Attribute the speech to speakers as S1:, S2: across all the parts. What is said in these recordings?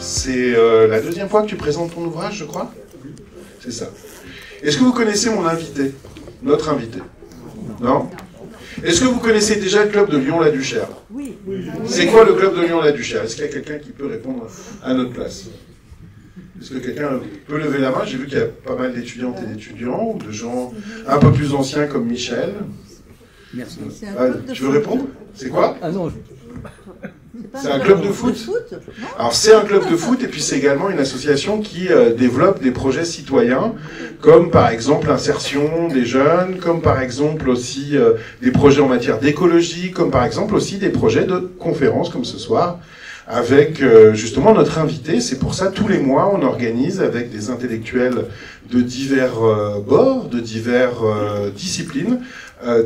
S1: c'est la deuxième fois que tu présentes ton ouvrage, je crois? C'est ça. Est-ce que vous connaissez mon invité? Notre invité? Non? Est-ce que vous connaissez déjà le club de Lyon-la-Duchère?
S2: Oui.
S1: C'est quoi le club de Lyon-la-Duchère? Est-ce qu'il y a quelqu'un qui peut répondre à notre place? Est-ce que quelqu'un peut lever la main? J'ai vu qu'il y a pas mal d'étudiantes et d'étudiants, ou de gens un peu plus anciens comme Michel.
S3: Merci.
S1: Tu veux répondre? C'est quoi?
S3: Ah non,
S1: c'est un club de foot. Alors c'est un club de foot et puis c'est également une association qui développe des projets citoyens, comme par exemple l'insertion des jeunes, comme par exemple aussi des projets en matière d'écologie, comme par exemple aussi des projets de conférences comme ce soir, avec justement notre invité. C'est pour ça, tous les mois, on organise avec des intellectuels de divers bords, de diverses disciplines,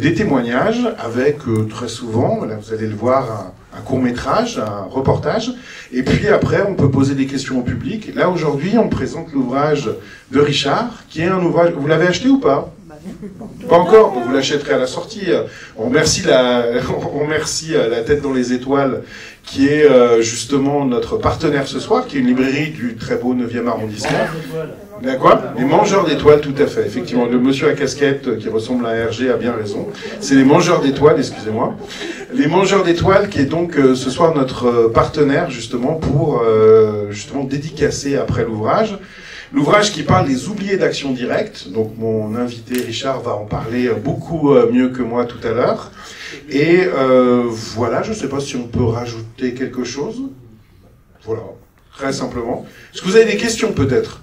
S1: des témoignages avec très souvent, là vous allez le voir, un court-métrage, un reportage, et puis après on peut poser des questions au public. Là aujourd'hui on présente l'ouvrage de Richard, qui est un ouvrage... Vous l'avez acheté ou pas? Pas encore, vous l'achèterez à la sortie. On remercie la Tête dans les étoiles, qui est justement notre partenaire ce soir, qui est une librairie du très beau 9e arrondissement. D'accord? Les Mangeurs d'étoiles, tout à fait. Effectivement, le monsieur à casquette qui ressemble à RG a bien raison. C'est les Mangeurs d'étoiles, excusez-moi. Les Mangeurs d'étoiles, qui est donc ce soir notre partenaire justement pour justement dédicacer après l'ouvrage. L'ouvrage qui parle des oubliés d'Action Directe, donc mon invité Richard va en parler beaucoup mieux que moi tout à l'heure. Et voilà, je ne sais pas si on peut rajouter quelque chose. Voilà, très simplement. Est-ce que vous avez des questions peut-être?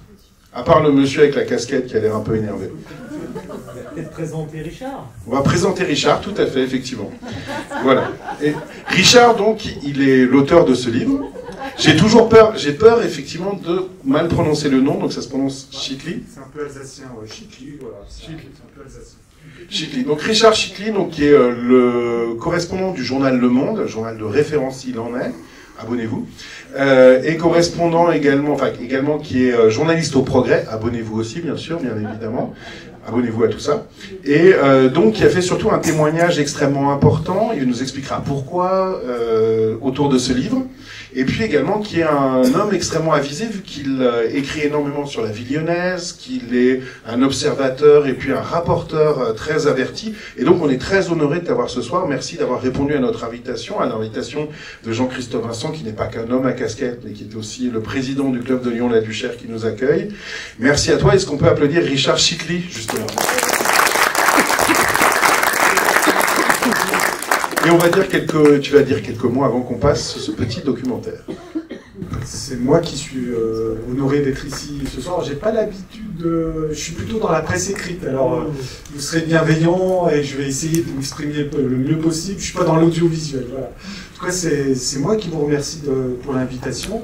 S1: À part le monsieur avec la casquette qui a l'air un peu énervé.
S4: On va peut-être présenter Richard.
S1: On va présenter Richard, tout à fait, effectivement. Voilà. Et Richard, donc, il est l'auteur de ce livre. J'ai peur effectivement de mal prononcer le nom, donc ça se prononce Chitli.
S5: C'est un peu alsacien, ouais, Chitli, voilà. Chitli, c'est un peu alsacien.
S1: Chitli. Donc Richard Chitli, donc, qui est le correspondant du journal Le Monde, journal de référence s'il en est, abonnez-vous, et correspondant également, également qui est journaliste au Progrès, abonnez-vous aussi bien sûr, bien évidemment, abonnez-vous à tout ça, et donc qui a fait surtout un témoignage extrêmement important, il nous expliquera pourquoi autour de ce livre, et puis également qui est un homme extrêmement avisé vu qu'il écrit énormément sur la vie lyonnaise, qu'il est un observateur et puis un rapporteur très averti, et donc on est très honoré de t'avoir ce soir. Merci d'avoir répondu à notre invitation, à l'invitation de Jean-Christophe Vincent, qui n'est pas qu'un homme à casquette, mais qui est aussi le président du club de Lyon-la-Duchère qui nous accueille. Merci à toi. Est-ce qu'on peut applaudir Richard Chitli, justement? Et on va dire tu vas dire quelques mots avant qu'on passe ce petit documentaire.
S5: C'est moi qui suis honoré d'être ici ce soir. J'ai pas l'habitude je suis plutôt dans la presse écrite. Alors, vous serez bienveillant et je vais essayer de m'exprimer le mieux possible. Je suis pas dans l'audiovisuel. Voilà. En tout cas, c'est moi qui vous remercie pour l'invitation.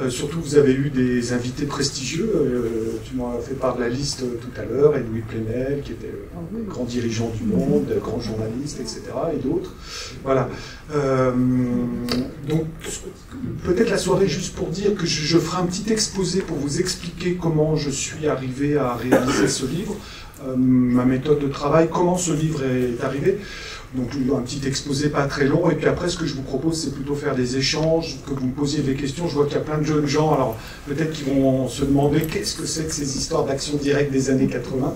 S5: Surtout, vous avez eu des invités prestigieux. Tu m'en as fait part de la liste tout à l'heure. Et Louis Plenel, qui était grand dirigeant du Monde, grand journaliste, etc. Et d'autres. Voilà. Donc, peut-être la soirée juste pour dire que je ferai un petit exposé pour vous expliquer comment je suis arrivé à réaliser ce livre, ma méthode de travail, comment ce livre est arrivé. Donc un petit exposé pas très long, et puis après ce que je vous propose c'est plutôt faire des échanges, que vous me posiez des questions. Je vois qu'il y a plein de jeunes gens, alors peut-être qu'ils vont se demander qu'est-ce que c'est que ces histoires d'action directe des années 80.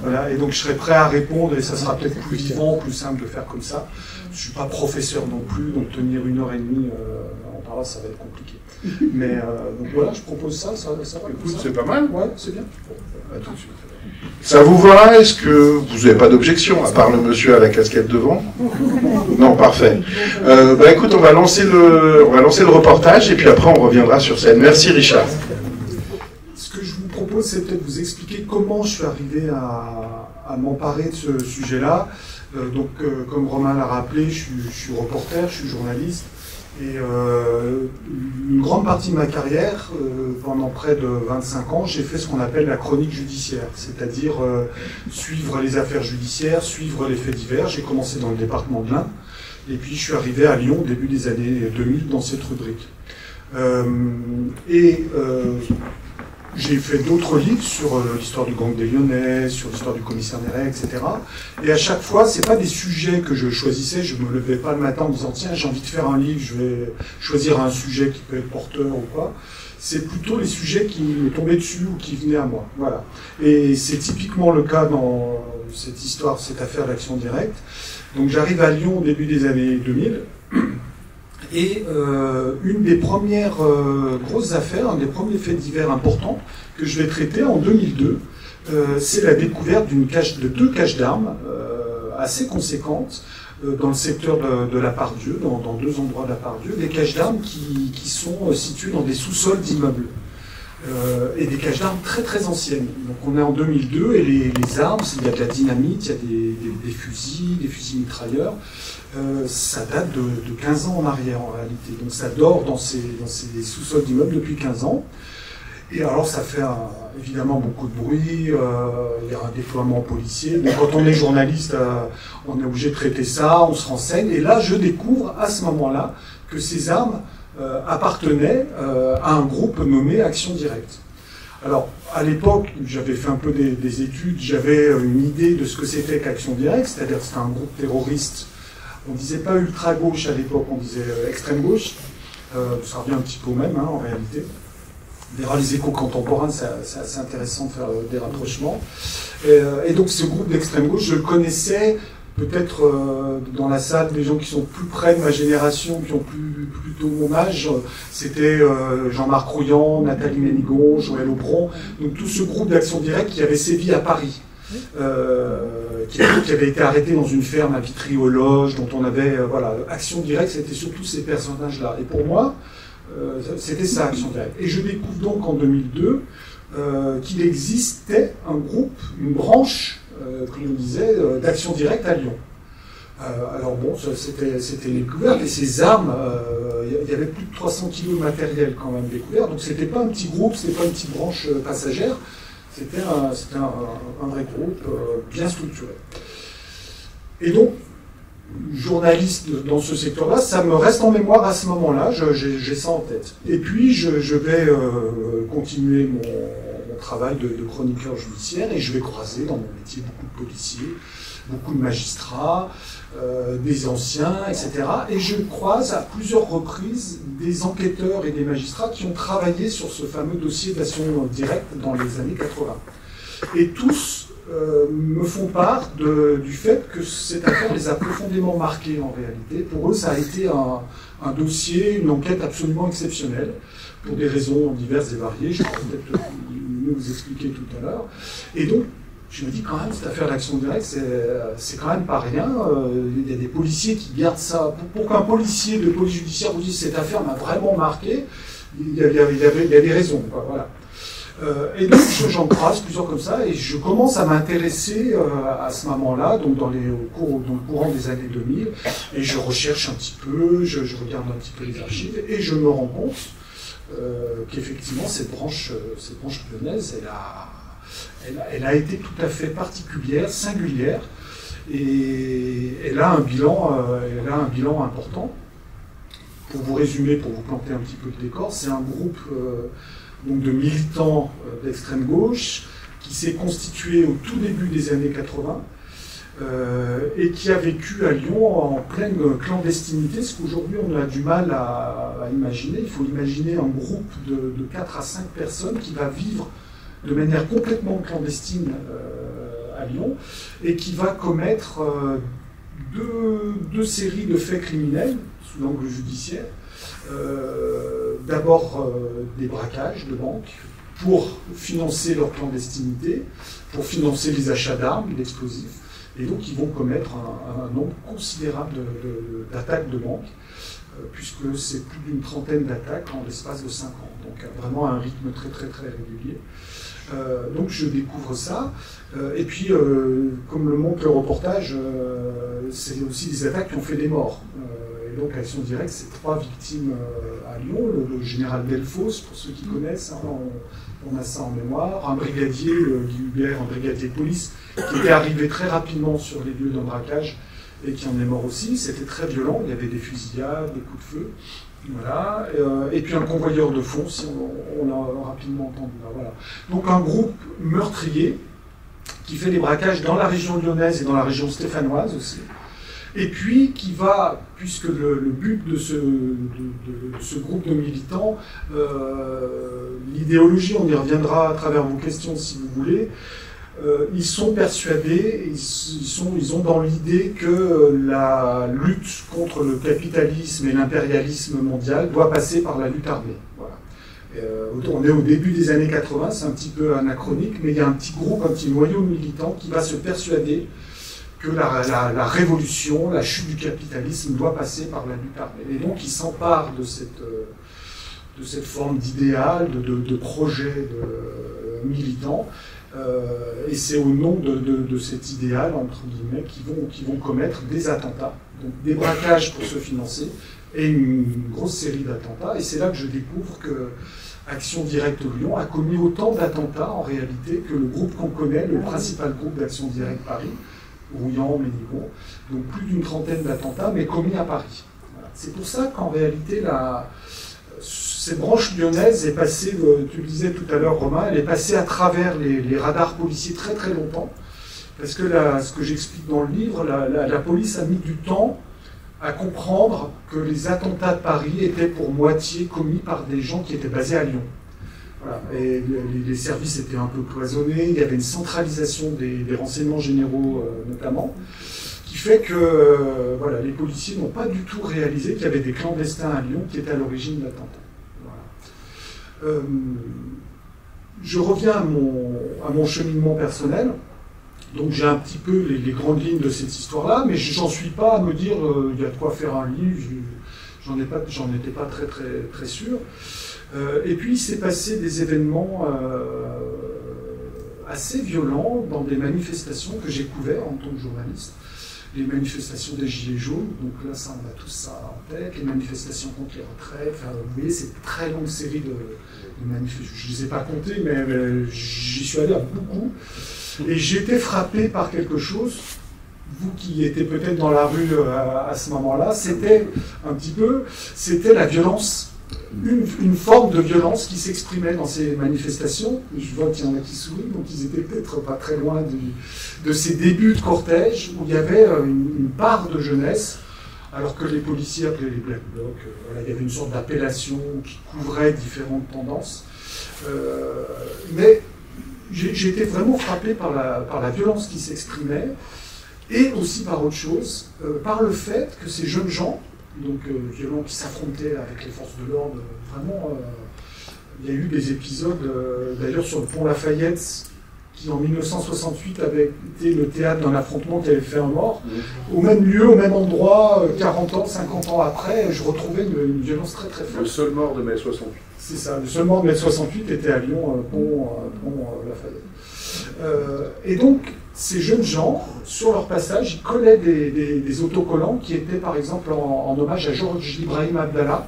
S5: Voilà, et donc je serai prêt à répondre, et ça sera peut-être plus vivant, plus simple de faire comme ça. Je suis pas professeur non plus, donc tenir 1h30 en parlant ça va être compliqué. Mais donc voilà, je propose ça va.
S1: Écoute, c'est pas mal.
S5: Ouais, c'est bien.
S1: À tout de suite. Ça vous va? Est-ce que vous n'avez pas d'objection, à part le monsieur à la casquette devant? Non, parfait. Écoute, on va lancer le reportage et puis après on reviendra sur scène. Merci Richard.
S5: Ce que je vous propose, c'est peut-être vous expliquer comment je suis arrivé à m'emparer de ce sujet-là. Comme Romain l'a rappelé, je suis reporter, je suis journaliste. Et une grande partie de ma carrière, pendant près de 25 ans, j'ai fait ce qu'on appelle la chronique judiciaire, c'est-à-dire suivre les affaires judiciaires, suivre les faits divers. J'ai commencé dans le département de l'Ain, et puis je suis arrivé à Lyon au début des années 2000 dans cette rubrique. J'ai fait d'autres livres sur l'histoire du gang des Lyonnais, sur l'histoire du commissaire Néret, etc. Et à chaque fois, c'est pas des sujets que je choisissais. Je me levais pas le matin en disant tiens, j'ai envie de faire un livre, je vais choisir un sujet qui peut être porteur ou pas. c'est plutôt les sujets qui me tombaient dessus ou qui venaient à moi. Voilà. Et c'est typiquement le cas dans cette histoire, cette affaire d'Action Directe. Donc j'arrive à Lyon au début des années 2000, et une des premières grosses affaires, un des premiers faits divers importants que je vais traiter en 2002, c'est la découverte de 2 caches d'armes assez conséquentes dans le secteur de la Part-Dieu, dans 2 endroits de la Part-Dieu, des caches d'armes qui sont situées dans des sous-sols d'immeubles. Et des caches d'armes très très anciennes. Donc on est en 2002 et les armes, il y a de la dynamite, il y a des fusils mitrailleurs. Ça date de 15 ans en arrière en réalité. Donc ça dort dans ces sous-sols d'immeubles depuis 15 ans. Et alors ça fait évidemment beaucoup de bruit, il y a un déploiement policier. Donc quand on est journaliste, on est obligé de traiter ça, on se renseigne. Et là je découvre à ce moment-là que ces armes appartenaient à un groupe nommé Action Directe. Alors, à l'époque, j'avais fait un peu des études, j'avais une idée de ce que c'était qu'Action Directe, c'est-à-dire que c'était un groupe terroriste. On ne disait pas ultra-gauche à l'époque, on disait extrême-gauche. Ça revient un petit peu au même, hein, en réalité. D'ailleurs, les échos contemporains, c'est assez intéressant de faire des rapprochements. Et donc, ce groupe d'extrême-gauche, je le connaissais peut-être dans la salle, des gens qui sont plus près de ma génération, qui ont plutôt mon âge, c'était Jean-Marc Rouillant, Nathalie Ménigon, Joël Aubron, donc tout ce groupe d'Action Directe qui avait sévi à Paris, qui avait été arrêté dans une ferme à Vitry-aux-Loges, dont on avait, voilà, Action Directe, c'était surtout ces personnages-là. Et pour moi, c'était ça, Action Directe. Et je découvre donc en 2002 qu'il existait un groupe, une branche, comme on disait, d'Action Directe à Lyon. Alors bon, c'était découvert, et ces armes, il y avait plus de 300 kilos de matériel quand même découvert, donc c'était pas un petit groupe, c'était pas une petite branche passagère, c'était un vrai groupe bien structuré. Et donc, journaliste dans ce secteur-là, ça me reste en mémoire à ce moment-là, j'ai ça en tête. Et puis je vais continuer mon travail de chroniqueur judiciaire et je vais croiser dans mon métier beaucoup de policiers, beaucoup de magistrats, des anciens, etc. Et je croise à plusieurs reprises des enquêteurs et des magistrats qui ont travaillé sur ce fameux dossier d'Action Directe dans les années 80. Et tous me font part du fait que cette affaire les a profondément marqués en réalité. Pour eux, ça a été un dossier, une enquête absolument exceptionnelle, pour des raisons diverses et variées. Je pourrais peut-être mieux vous expliquer tout à l'heure. Et donc, je me dis quand même, cette affaire d'Action Directe, c'est quand même pas rien. Il y a des policiers qui gardent ça. Pour qu'un policier de police judiciaire vous dise cette affaire m'a vraiment marqué, il y a des raisons, quoi, voilà. Et donc j'en croise plusieurs comme ça, et je commence à m'intéresser à ce moment-là, donc dans le courant des années 2000, et je recherche un petit peu, je regarde un petit peu les archives, et je me rends compte qu'effectivement cette branche lyonnaise, elle a été tout à fait particulière, singulière, et elle a un bilan important. Pour vous résumer, pour vous planter un petit peu le décor, c'est un groupe donc de militants d'extrême gauche qui s'est constitué au tout début des années 80 et qui a vécu à Lyon en pleine clandestinité, ce qu'aujourd'hui on a du mal à imaginer. Il faut imaginer un groupe de 4 à 5 personnes qui va vivre de manière complètement clandestine à Lyon et qui va commettre deux séries de faits criminels sous l'angle judiciaire. D'abord des braquages de banques pour financer leur clandestinité, pour financer les achats d'armes, d'explosifs, et donc ils vont commettre un nombre considérable d'attaques de banques, puisque c'est plus d'une trentaine d'attaques en l'espace de 5 ans, donc vraiment un rythme très très très régulier. Donc je découvre ça, et puis comme le montre le reportage, c'est aussi des attaques qui ont fait des morts. Et donc Action Directe, c'est 3 victimes à Lyon, le général Delfos, pour ceux qui connaissent, hein, on a ça en mémoire, un brigadier, Guy Hubert, un brigadier de police, qui était arrivé très rapidement sur les lieux d'un braquage et qui en est mort aussi. C'était très violent, il y avait des fusillades, des coups de feu. Voilà. Et puis un convoyeur de fonds, si on l'a rapidement entendu là. Voilà. Donc un groupe meurtrier qui fait des braquages dans la région lyonnaise et dans la région stéphanoise aussi. et puis qui va, puisque le but de ce groupe de militants, l'idéologie, on y reviendra à travers vos questions si vous voulez, ils sont persuadés, ils ont dans l'idée que la lutte contre le capitalisme et l'impérialisme mondial doit passer par la lutte armée. Voilà. On est au début des années 80, c'est un petit peu anachronique, mais il y a un petit groupe, un petit noyau militant qui va se persuader que la révolution, la chute du capitalisme doit passer par la lutte armée. Et donc ils s'emparent de cette forme d'idéal, de projet militant, et c'est au nom de cet idéal, entre guillemets, qu'ils vont commettre des attentats, donc des braquages pour se financer, et une grosse série d'attentats. Et c'est là que je découvre que Action Directe Lyon a commis autant d'attentats, en réalité, que le groupe qu'on connaît, le principal groupe d'Action Directe Paris, Rouillant, Ménigon, donc plus d'une trentaine d'attentats, mais commis à Paris. Voilà. C'est pour ça qu'en réalité, cette branche lyonnaise est passée, tu le disais tout à l'heure Romain, elle est passée à travers les radars policiers très très longtemps, parce que ce que j'explique dans le livre, la police a mis du temps à comprendre que les attentats de Paris étaient pour moitié commis par des gens qui étaient basés à Lyon. Voilà. Et les services étaient un peu cloisonnés, il y avait une centralisation des renseignements généraux notamment, qui fait que voilà, les policiers n'ont pas du tout réalisé qu'il y avait des clandestins à Lyon qui étaient à l'origine de l'attentat. Voilà. Je reviens à mon cheminement personnel. Donc j'ai un petit peu les grandes lignes de cette histoire-là, mais j'en suis pas à me dire il y a de quoi faire un livre, j'en étais pas très, très, très sûr. Et puis il s'est passé des événements assez violents dans des manifestations que j'ai couvertes en tant que journaliste. Les manifestations des Gilets jaunes, donc là ça, on a tous ça en tête, les manifestations contre les retraites, enfin, vous voyez c'est une très longue série de manifestations, je ne les ai pas comptées, mais j'y suis allé à beaucoup. Et j'ai été frappé par quelque chose, vous qui étiez peut-être dans la rue à ce moment-là, c'était la violence, une forme de violence qui s'exprimait dans ces manifestations. Je vois qu'il y en a qui sourient, donc ils étaient peut-être pas très loin de ces débuts de cortège, où il y avait une part de jeunesse, alors que les policiers appelaient les Black Blocs, voilà, il y avait une sorte d'appellation qui couvrait différentes tendances. Mais j'ai été vraiment frappé par la violence qui s'exprimait, et aussi par autre chose, par le fait que ces jeunes gens, donc violents, qui s'affrontaient avec les forces de l'ordre, vraiment, il y a eu des épisodes, d'ailleurs sur le pont Lafayette, qui en 1968 avait été le théâtre d'un affrontement qui avait fait un mort. Au même lieu, au même endroit, 40 ans, 50 ans après, je retrouvais une violence très très forte.
S2: Le seul mort de mai 68.
S5: C'est ça, le seul mort de mai 68 était à Lyon, pont Lafayette. Et donc, ces jeunes gens, sur leur passage, ils collaient des autocollants qui étaient par exemple en hommage à Georges Ibrahim Abdallah.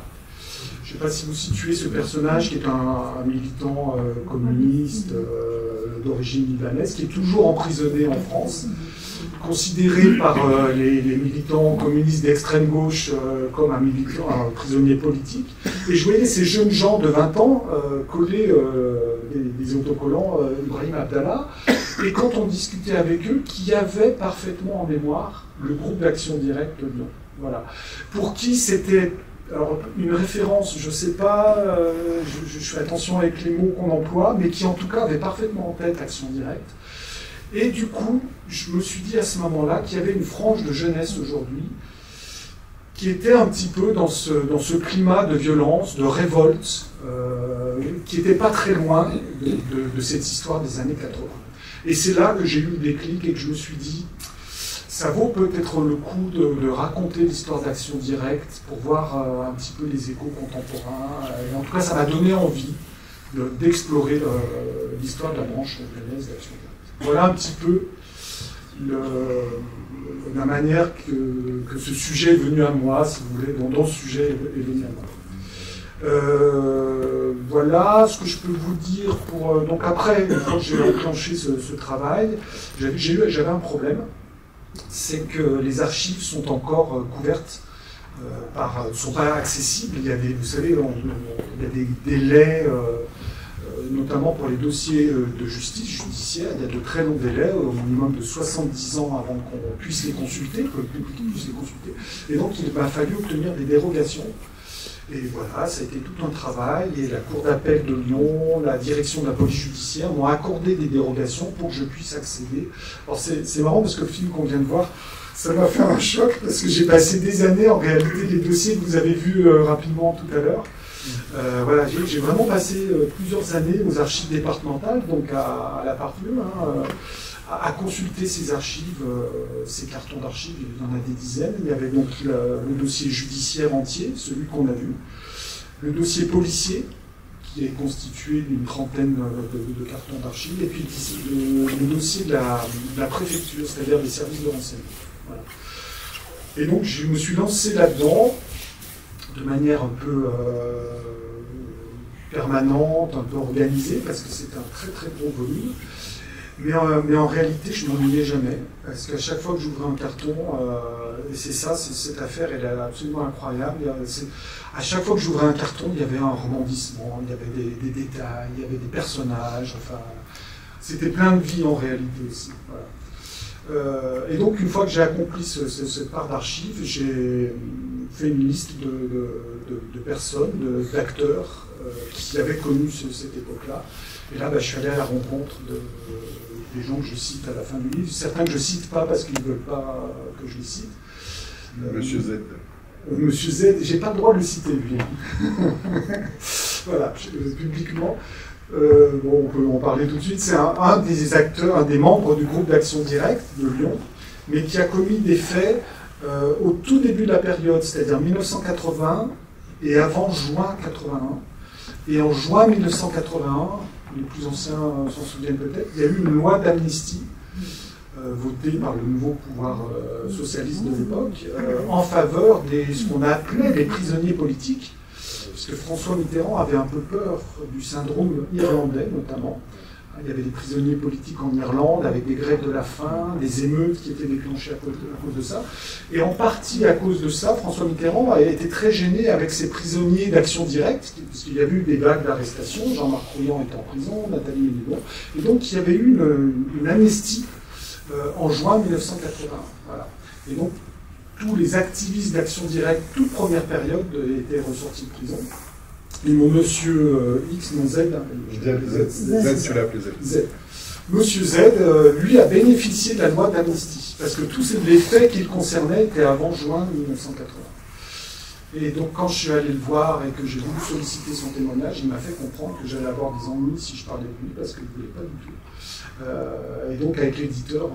S5: Je ne sais pas si vous situez ce personnage qui est un militant communiste d'origine libanaise, qui est toujours emprisonné en France, considéré par les militants communistes d'extrême gauche comme un prisonnier politique. Et je voyais ces jeunes gens de 20 ans coller des autocollants Ibrahim Abdallah, et quand on discutait avec eux, qui avaient parfaitement en mémoire le groupe d'Action Directe Lyon. Voilà. Pour qui c'était... Alors, une référence, je ne sais pas, je fais attention avec les mots qu'on emploie, mais qui en tout cas avait parfaitement en tête Action Directe. Et du coup, je me suis dit à ce moment-là qu'il y avait une frange de jeunesse aujourd'hui qui était un petit peu dans ce climat de violence, de révolte, qui n'était pas très loin de cette histoire des années 80. Et c'est là que j'ai eu le déclic et que je me suis dit, ça vaut peut-être le coup de raconter l'histoire d'Action Directe pour voir un petit peu les échos contemporains. Et en tout cas, ça m'a donné envie d'explorer l'histoire de la branche lyonnaise d'Action Directe. Voilà un petit peu la manière que ce sujet est venu à moi, si vous voulez, dont ce sujet est venu à moi. Voilà ce que je peux vous dire pour... donc après, une fois que j'ai enclenché ce travail, j'avais un problème. C'est que les archives sont encore couvertes, ne sont pas accessibles. Il y a vous savez, il y a des délais notamment pour les dossiers de justice, judiciaire. Il y a de très longs délais, au minimum de 70 ans avant qu'on puisse les consulter, que le public puisse les consulter. Et donc il m'a fallu obtenir des dérogations. Et voilà, ça a été tout un travail, et la Cour d'appel de Lyon, la direction de la police judiciaire m'ont accordé des dérogations pour que je puisse accéder. Alors c'est marrant parce que le film qu'on vient de voir, ça m'a fait un choc, parce que j'ai passé des années, en réalité, les dossiers que vous avez vus rapidement tout à l'heure. Voilà, j'ai vraiment passé plusieurs années aux archives départementales, donc à la Pardieu, à consulter ces archives, ces cartons d'archives. Il y en a des dizaines. Il y avait donc le dossier judiciaire entier, celui qu'on a vu, le dossier policier, qui est constitué d'une trentaine de cartons d'archives, et puis le dossier de la préfecture, c'est-à-dire des services de renseignement. Voilà. Et donc je me suis lancé là-dedans, de manière un peu permanente, un peu organisée, parce que c'est un très très gros volume. Mais en réalité, je ne m'ennuyais jamais, parce qu'à chaque fois que j'ouvrais un carton, et c'est ça, cette affaire, elle est absolument incroyable. À chaque fois que j'ouvrais un carton, il y avait un rebondissement, il y avait des détails, il y avait des personnages, enfin, c'était plein de vie en réalité aussi. Voilà. Et donc, une fois que j'ai accompli cette part d'archives, j'ai fait une liste de personnes, d'acteurs qui avaient connu cette époque-là. Et là, je suis allé à la rencontre des gens que je cite à la fin du livre, certains que je ne cite pas parce qu'ils ne veulent pas que je les cite.
S1: Monsieur Z.
S5: Monsieur Z, j'ai pas le droit de le citer, lui. Voilà, publiquement. Bon, on peut en parler tout de suite. C'est un des acteurs, un des membres du groupe d'action directe de Lyon, mais qui a commis des faits au tout début de la période, c'est-à-dire 1980 et avant juin 81. Et en juin 1981, les plus anciens s'en souviennent peut-être, il y a eu une loi d'amnistie votée par le nouveau pouvoir socialiste de l'époque en faveur de ce qu'on appelait les prisonniers politiques, parce que François Mitterrand avait un peu peur du syndrome irlandais notamment. Il y avait des prisonniers politiques en Irlande avec des grèves de la faim, des émeutes qui étaient déclenchées à cause de ça. Et en partie à cause de ça, François Mitterrand a été très gêné avec ses prisonniers d'action directe, puisqu'il y a eu des vagues d'arrestation. Jean-Marc Rouillant était en prison, Nathalie Ménilon. Et donc il y avait eu une amnistie en juin 1981. Voilà. Et donc tous les activistes d'action directe, toute première période, étaient ressortis de prison. Et mon monsieur X, mon Z,
S1: Z, tu l'as appelé Z.
S5: Z. Monsieur Z, lui, a bénéficié de la loi d'amnistie, parce que tous les faits qu'il concernait étaient avant juin 1980. Et donc, quand je suis allé le voir et que j'ai voulu solliciter son témoignage, il m'a fait comprendre que j'allais avoir des ennuis si je parlais de lui, parce qu'il ne voulait pas du tout. Et donc, avec l'éditeur,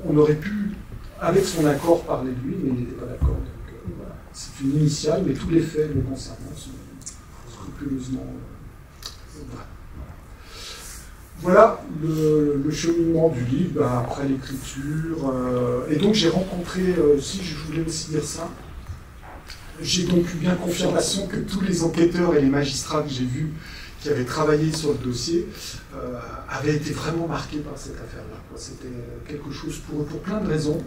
S5: on aurait pu, avec son accord, parler de lui, mais il n'était pas d'accord. Donc, voilà. C'est une initiale, mais tous les faits le concernant sont scrupuleusement. Voilà le cheminement du livre après l'écriture. Et donc j'ai rencontré, si je voulais aussi dire ça, j'ai donc eu bien confirmation que tous les enquêteurs et les magistrats que j'ai vus qui avaient travaillé sur le dossier avaient été vraiment marqués par cette affaire-là. C'était quelque chose pour eux, pour plein de raisons.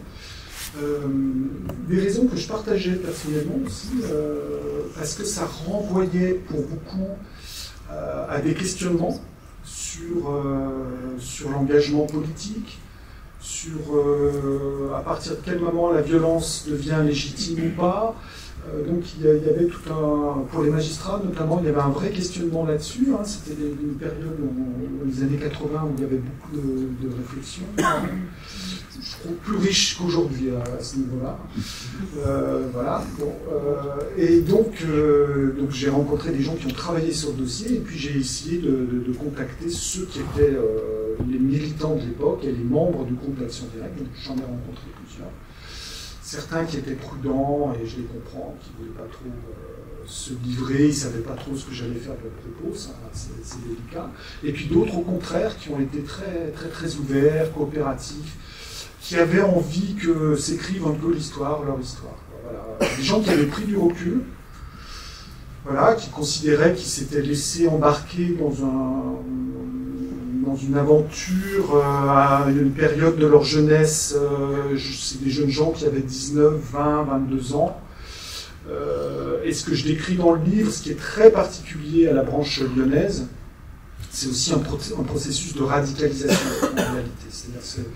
S5: Des raisons que je partageais personnellement aussi, parce que ça renvoyait pour beaucoup à des questionnements sur l'engagement politique, sur à partir de quel moment la violence devient légitime ou pas. Donc il y avait tout pour les magistrats notamment, il y avait un vrai questionnement là-dessus. C'était une période, dans les années 80, où il y avait beaucoup de réflexions. Je trouve plus riche qu'aujourd'hui à ce niveau-là. Voilà. Bon, et donc j'ai rencontré des gens qui ont travaillé sur le dossier, et puis j'ai essayé de contacter ceux qui étaient les militants de l'époque et les membres du groupe d'action directe. Donc j'en ai rencontré plusieurs. Certains qui étaient prudents, et je les comprends, qui ne voulaient pas trop se livrer, ils ne savaient pas trop ce que j'allais faire de leur propos, c'est délicat. Et puis d'autres, au contraire, qui ont été très, très, très ouverts, coopératifs, qui avaient envie que s'écrive un peu l'histoire, leur histoire. Voilà. Des gens qui avaient pris du recul, voilà, qui considéraient qu'ils s'étaient laissés embarquer dans une aventure à une période de leur jeunesse. C'est des jeunes gens qui avaient 19, 20, 22 ans. Et ce que je décris dans le livre, ce qui est très particulier à la branche lyonnaise, c'est aussi un processus de radicalisation en réalité. C'est-à-dire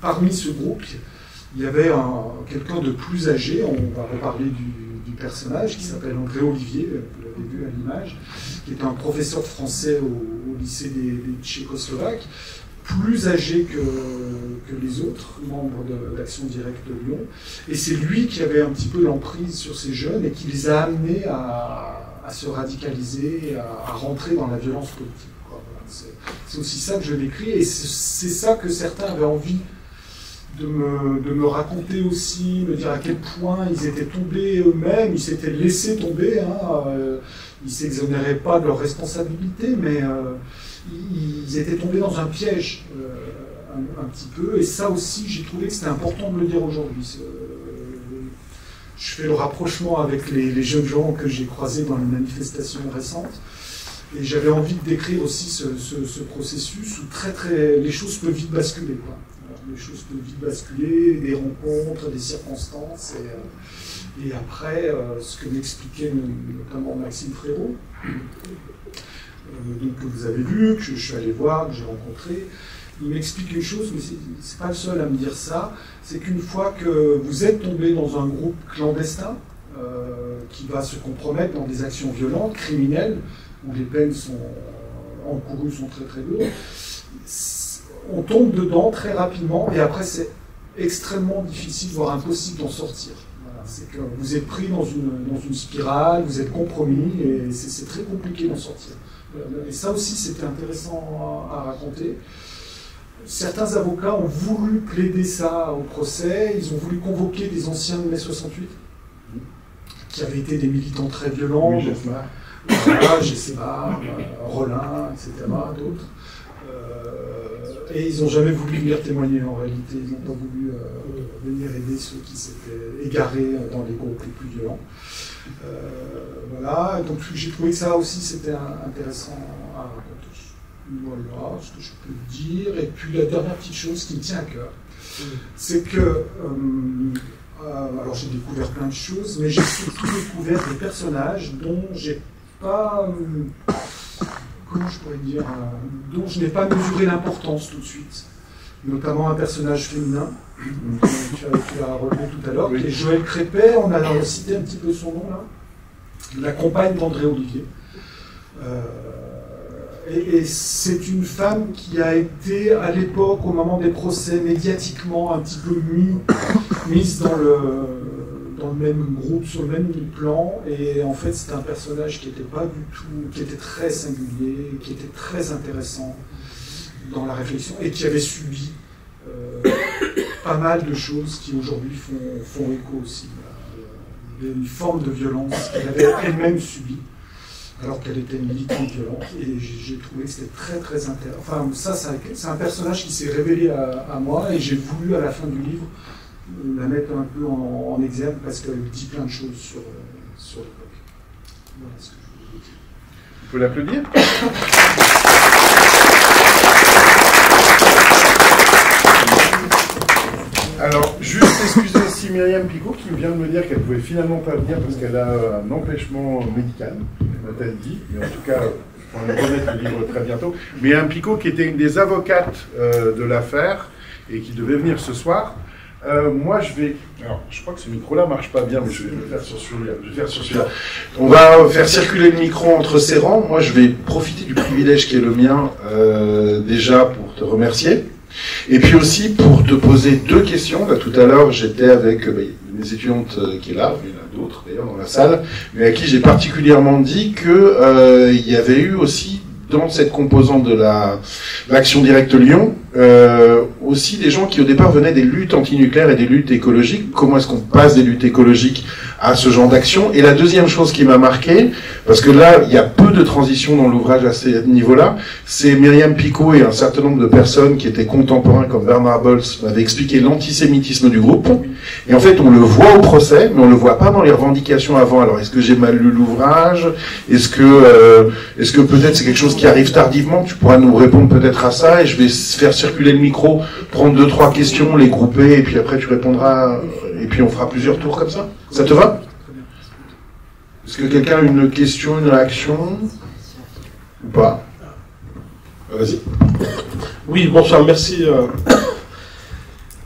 S5: parmi ce groupe, il y avait quelqu'un de plus âgé, on va reparler du personnage, qui s'appelle André Olivier, vous l'avez vu à l'image, qui est un professeur de français au lycée des Tchécoslovaques, plus âgé que les autres membres d'Action Directe de Lyon. Et c'est lui qui avait un petit peu l'emprise sur ces jeunes et qui les a amenés à se radicaliser, à rentrer dans la violence politique. Voilà. C'est aussi ça que je décris, et c'est ça que certains avaient envie de me raconter aussi, me dire à quel point ils étaient tombés eux-mêmes, ils s'étaient laissés tomber, ils ne s'exonéraient pas de leurs responsabilités, mais ils étaient tombés dans un piège un petit peu, et ça aussi j'ai trouvé que c'était important de le dire aujourd'hui. Je fais le rapprochement avec les jeunes gens que j'ai croisés dans les manifestations récentes, et j'avais envie de décrire aussi ce processus où les choses peuvent vite basculer, quoi. Les choses peuvent vite basculer, des rencontres, des circonstances, et après, ce que m'expliquait notamment Maxime Frérot, donc, que vous avez vu, que je suis allé voir, que j'ai rencontré, il m'explique une chose, mais c'est pas le seul à me dire ça, c'est qu'une fois que vous êtes tombé dans un groupe clandestin, qui va se compromettre dans des actions violentes, criminelles, où les peines encourues sont très très lourdes, on tombe dedans très rapidement, et après c'est extrêmement difficile, voire impossible d'en sortir. Voilà, c'est que vous êtes pris dans une spirale, vous êtes compromis, et c'est très compliqué d'en sortir. Et ça aussi c'était intéressant à raconter. Certains avocats ont voulu plaider ça au procès, ils ont voulu convoquer des anciens de mai 68, qui avaient été des militants très violents, Gessébar, Rollin, etc., d'autres. Et ils n'ont jamais voulu venir témoigner en réalité, ils n'ont pas voulu venir aider ceux qui s'étaient égarés dans les groupes les plus violents. Voilà, donc j'ai trouvé que ça aussi c'était intéressant à raconter. Voilà ce que je peux dire. Et puis la dernière petite chose qui me tient à cœur, c'est que, alors j'ai découvert plein de choses, mais j'ai surtout découvert des personnages dont j'ai pas... comment je pourrais dire, dont je n'ai pas mesuré l'importance tout de suite, notamment un personnage féminin, que tu as relevé tout à l'heure, qui est Joëlle Crépet, on a cité un petit peu son nom là, la compagne d'André Olivier. Et c'est une femme qui a été, à l'époque, au moment des procès, médiatiquement un petit peu mise dans le même groupe, sur le même plan, et en fait c'est un personnage qui était pas du tout, qui était très singulier, qui était très intéressant dans la réflexion, et qui avait subi pas mal de choses qui aujourd'hui font écho aussi. Il y a une forme de violence qu'elle avait elle-même subie, alors qu'elle était militante violente, et j'ai trouvé que c'était très très intéressant. Enfin ça c'est un personnage qui s'est révélé à moi, et j'ai voulu à la fin du livre la mettre un peu en exergue parce qu'elle dit plein de choses sur l'époque. Voilà ce que je voulais dire.
S1: Vous pouvez l'applaudir. Alors, juste excuser ici Myriam Picot qui vient de me dire qu'elle ne pouvait finalement pas venir parce qu'elle a un empêchement médical, m'a-t-elle dit, mais en tout cas, je pourrais remettre le livre très bientôt. Myriam Picot qui était une des avocates de l'affaire et qui devait venir ce soir. Moi, je vais... Alors, je crois que ce micro-là ne marche pas bien, mais je vais le faire sur celui-là. On va faire circuler le micro entre ses rangs. Moi, je vais profiter du privilège qui est le mien, déjà pour te remercier. Et puis aussi pour te poser deux questions. Là, tout à l'heure, j'étais avec mes étudiantes qui est là, il y en a d'autres d'ailleurs dans la salle, mais à qui j'ai particulièrement dit que il y avait eu aussi dans cette composante de l'Action Directe Lyon, aussi des gens qui au départ venaient des luttes antinucléaires et des luttes écologiques. Comment est-ce qu'on passe des luttes écologiques à ce genre d'action? Et la deuxième chose qui m'a marqué, parce que là, il y a peu de transition dans l'ouvrage à ce niveau-là, c'est Myriam Picot et un certain nombre de personnes qui étaient contemporains, comme Bernard Bolz, m'avaient expliqué l'antisémitisme du groupe. Et en fait, on le voit au procès, mais on le voit pas dans les revendications avant. Alors, est-ce que j'ai mal lu l'ouvrage? Est-ce que peut-être c'est quelque chose qui arrive tardivement? Tu pourras nous répondre peut-être à ça, et je vais faire circuler le micro, prendre 2-3 questions, les grouper, et puis après tu répondras, et puis on fera plusieurs tours comme ça. Ça te va? Est-ce que quelqu'un a une question, une réaction? Ou pas? Vas-y.
S2: Oui, bonsoir, merci.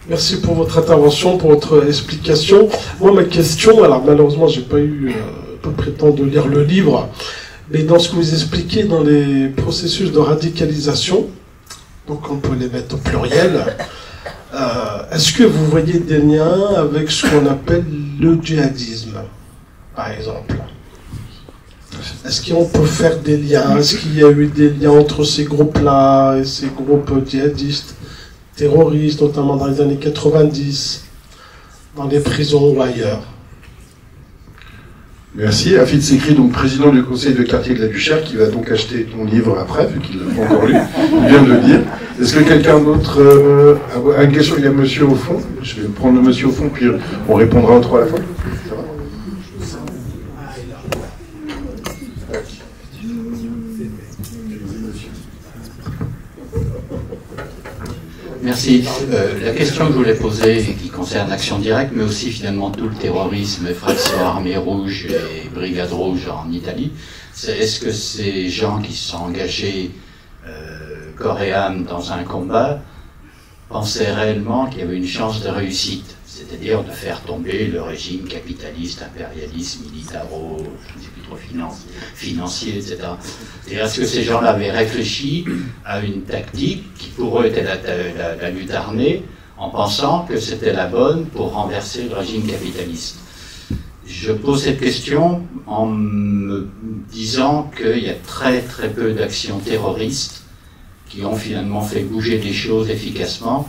S2: Merci pour votre intervention, pour votre explication. Moi, ma question, alors malheureusement, j'ai pas pris le temps de lire le livre, mais dans ce que vous expliquez dans les processus de radicalisation, donc on peut les mettre au pluriel, est-ce que vous voyez des liens avec ce qu'on appelle le djihadisme, par exemple? Est-ce qu'on peut faire des liens? Est-ce qu'il y a eu des liens entre ces groupes-là et ces groupes djihadistes, terroristes, notamment dans les années 90, dans les prisons ou ailleurs?
S1: Merci. Afid Sekri, donc président du conseil de quartier de la Duchère, qui va donc acheter ton livre après, vu qu'il ne l'a pas encore lu. Il vient de le dire. Est-ce que quelqu'un d'autre a une question? Il y a monsieur au fond. Je vais prendre le monsieur au fond, puis on répondra aux trois à la fois. Ça va?
S3: Merci. La question que je voulais poser, qui concerne l'Action Directe, mais aussi finalement tout le terrorisme, Fraction Armée Rouge et Brigade Rouge en Italie, c'est est-ce que ces gens qui se sont engagés corps et âme dans un combat pensaient réellement qu'il y avait une chance de réussite, c'est-à-dire de faire tomber le régime capitaliste, impérialiste, militaro, je ne sais plus trop, financier, etc. Et est-ce que ces gens-là avaient réfléchi à une tactique qui pour eux était la lutte armée, en pensant que c'était la bonne pour renverser le régime capitaliste? Je pose cette question en me disant qu'il y a très très peu d'actions terroristes qui ont finalement fait bouger les choses efficacement.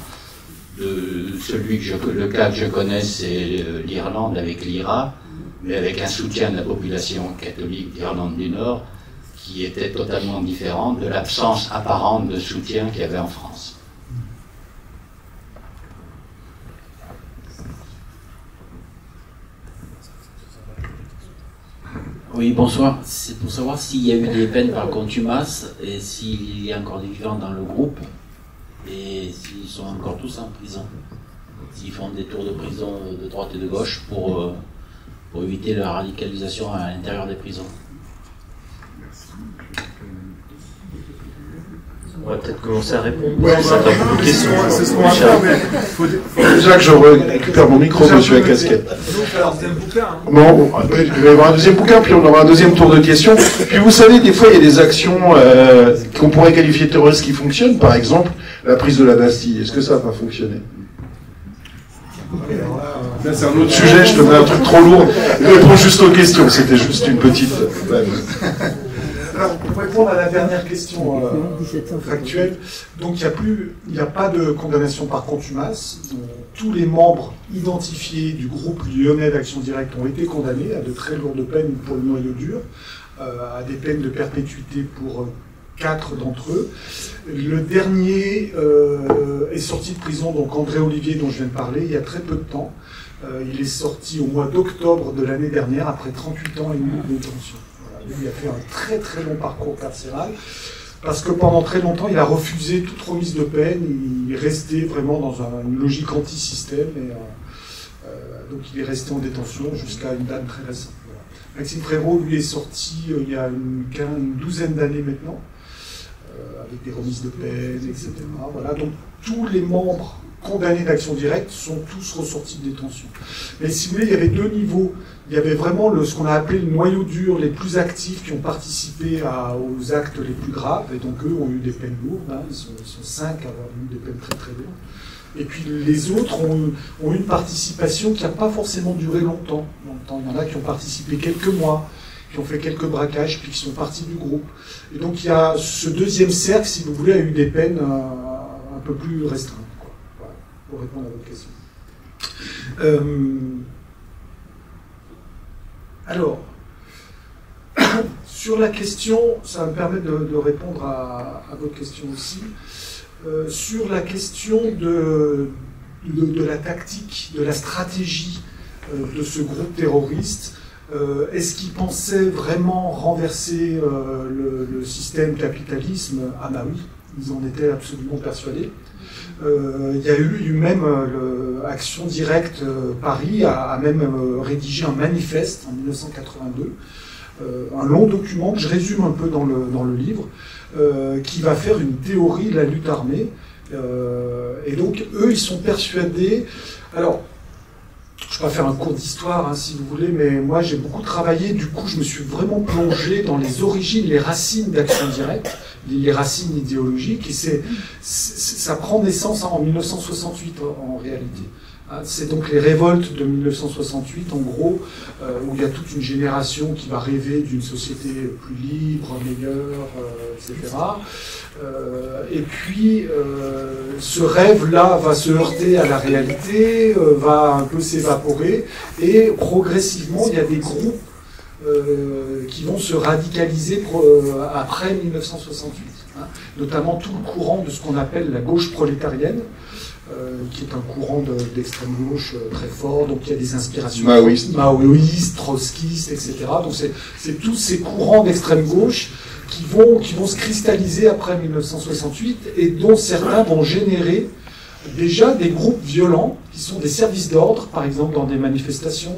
S3: Le cas que je connais, c'est l'Irlande avec l'IRA, mais avec un soutien de la population catholique d'Irlande du Nord qui était totalement différent de l'absence apparente de soutien qu'il y avait en France.
S6: Oui, bonsoir. C'est pour savoir s'il y a eu des peines par contumace et s'il y a encore des vivants dans le groupe et s'ils sont encore tous en prison. S'ils font des tours de prison de droite et de gauche pour éviter la radicalisation à l'intérieur des prisons.
S4: On va peut-être commencer à répondre.
S5: Ouais,
S4: ça fait beaucoup de questions.
S5: C'est ce qu'on va faire, mais faut
S1: déjà que je récupère mon micro, monsieur la casquette. Bon, il va y avoir un deuxième bouquin, puis on aura un deuxième tour de questions. Puis vous savez, des fois, il y a des actions qu'on pourrait qualifier de terroristes qui fonctionnent. Par exemple, la prise de la Bastille. Est-ce que ça n'a pas fonctionné? Là, c'est un autre sujet, je te mets un truc trop lourd. Réponds juste aux questions, c'était juste une petite...
S5: Alors, pour répondre à la dernière question factuelle, donc il n'y a pas de condamnation par contumace. Tous les membres identifiés du groupe lyonnais d'Action Directe ont été condamnés à de très lourdes peines pour le noyau dur, à des peines de perpétuité pour 4 d'entre eux. Le dernier est sorti de prison, donc André Olivier, dont je viens de parler, il y a très peu de temps. Il est sorti au mois d'octobre de l'année dernière, après 38 ans et demi de détention. Il a fait un très très long parcours carcéral, parce que pendant très longtemps, il a refusé toute remise de peine, il restait vraiment dans une logique anti-système, et donc il est resté en détention jusqu'à une date très récente. Voilà. Maxime Frérot, lui, est sorti il y a une douzaine d'années maintenant, avec des remises de peine, etc. Voilà. Donc tous les membres condamnés d'Action Directe sont tous ressortis de détention. Mais si vous voulez, il y avait deux niveaux. Il y avait vraiment ce qu'on a appelé le noyau dur, les plus actifs qui ont participé aux actes les plus graves, et donc eux ont eu des peines lourdes, hein. Ils sont 5 à avoir eu des peines très très lourdes. Et puis les autres ont eu une participation qui n'a pas forcément duré longtemps. Il y en a qui ont participé quelques mois, qui ont fait quelques braquages, puis qui sont partis du groupe. Et donc il y a ce deuxième cercle, si vous voulez, a eu des peines un peu plus restreintes. Voilà, pour répondre à votre question. Alors, sur la question, ça va me permettre de répondre à votre question aussi, sur la question de la tactique, de la stratégie de ce groupe terroriste. Est-ce qu'ils pensaient vraiment renverser le système capitalisme? Ah bah oui, ils en étaient absolument persuadés. Il y a eu même Action Directe Paris a même rédigé un manifeste en 1982 un long document que je résume un peu dans le livre, qui va faire une théorie de la lutte armée. Et donc, eux, ils sont persuadés... Alors, je ne vais pas faire un cours d'histoire, hein, si vous voulez, mais moi, j'ai beaucoup travaillé. Du coup, je me suis vraiment plongé dans les origines, les racines d'Action Directe, les racines idéologiques. Et ça prend naissance en 1968, en réalité. C'est donc les révoltes de 1968, en gros, où il y a toute une génération qui va rêver d'une société plus libre, meilleure, etc. Et puis, ce rêve-là va se heurter à la réalité, va un peu s'évaporer, et progressivement, il y a des groupes qui vont se radicaliser après 1968, hein, notamment tout le courant de ce qu'on appelle la gauche prolétarienne, qui est un courant d'extrême gauche très fort, donc il y a des inspirations maoïstes, trotskistes, etc. Donc c'est tous ces courants d'extrême gauche qui vont se cristalliser après 1968 et dont certains vont générer déjà des groupes violents qui sont des services d'ordre, par exemple dans des manifestations,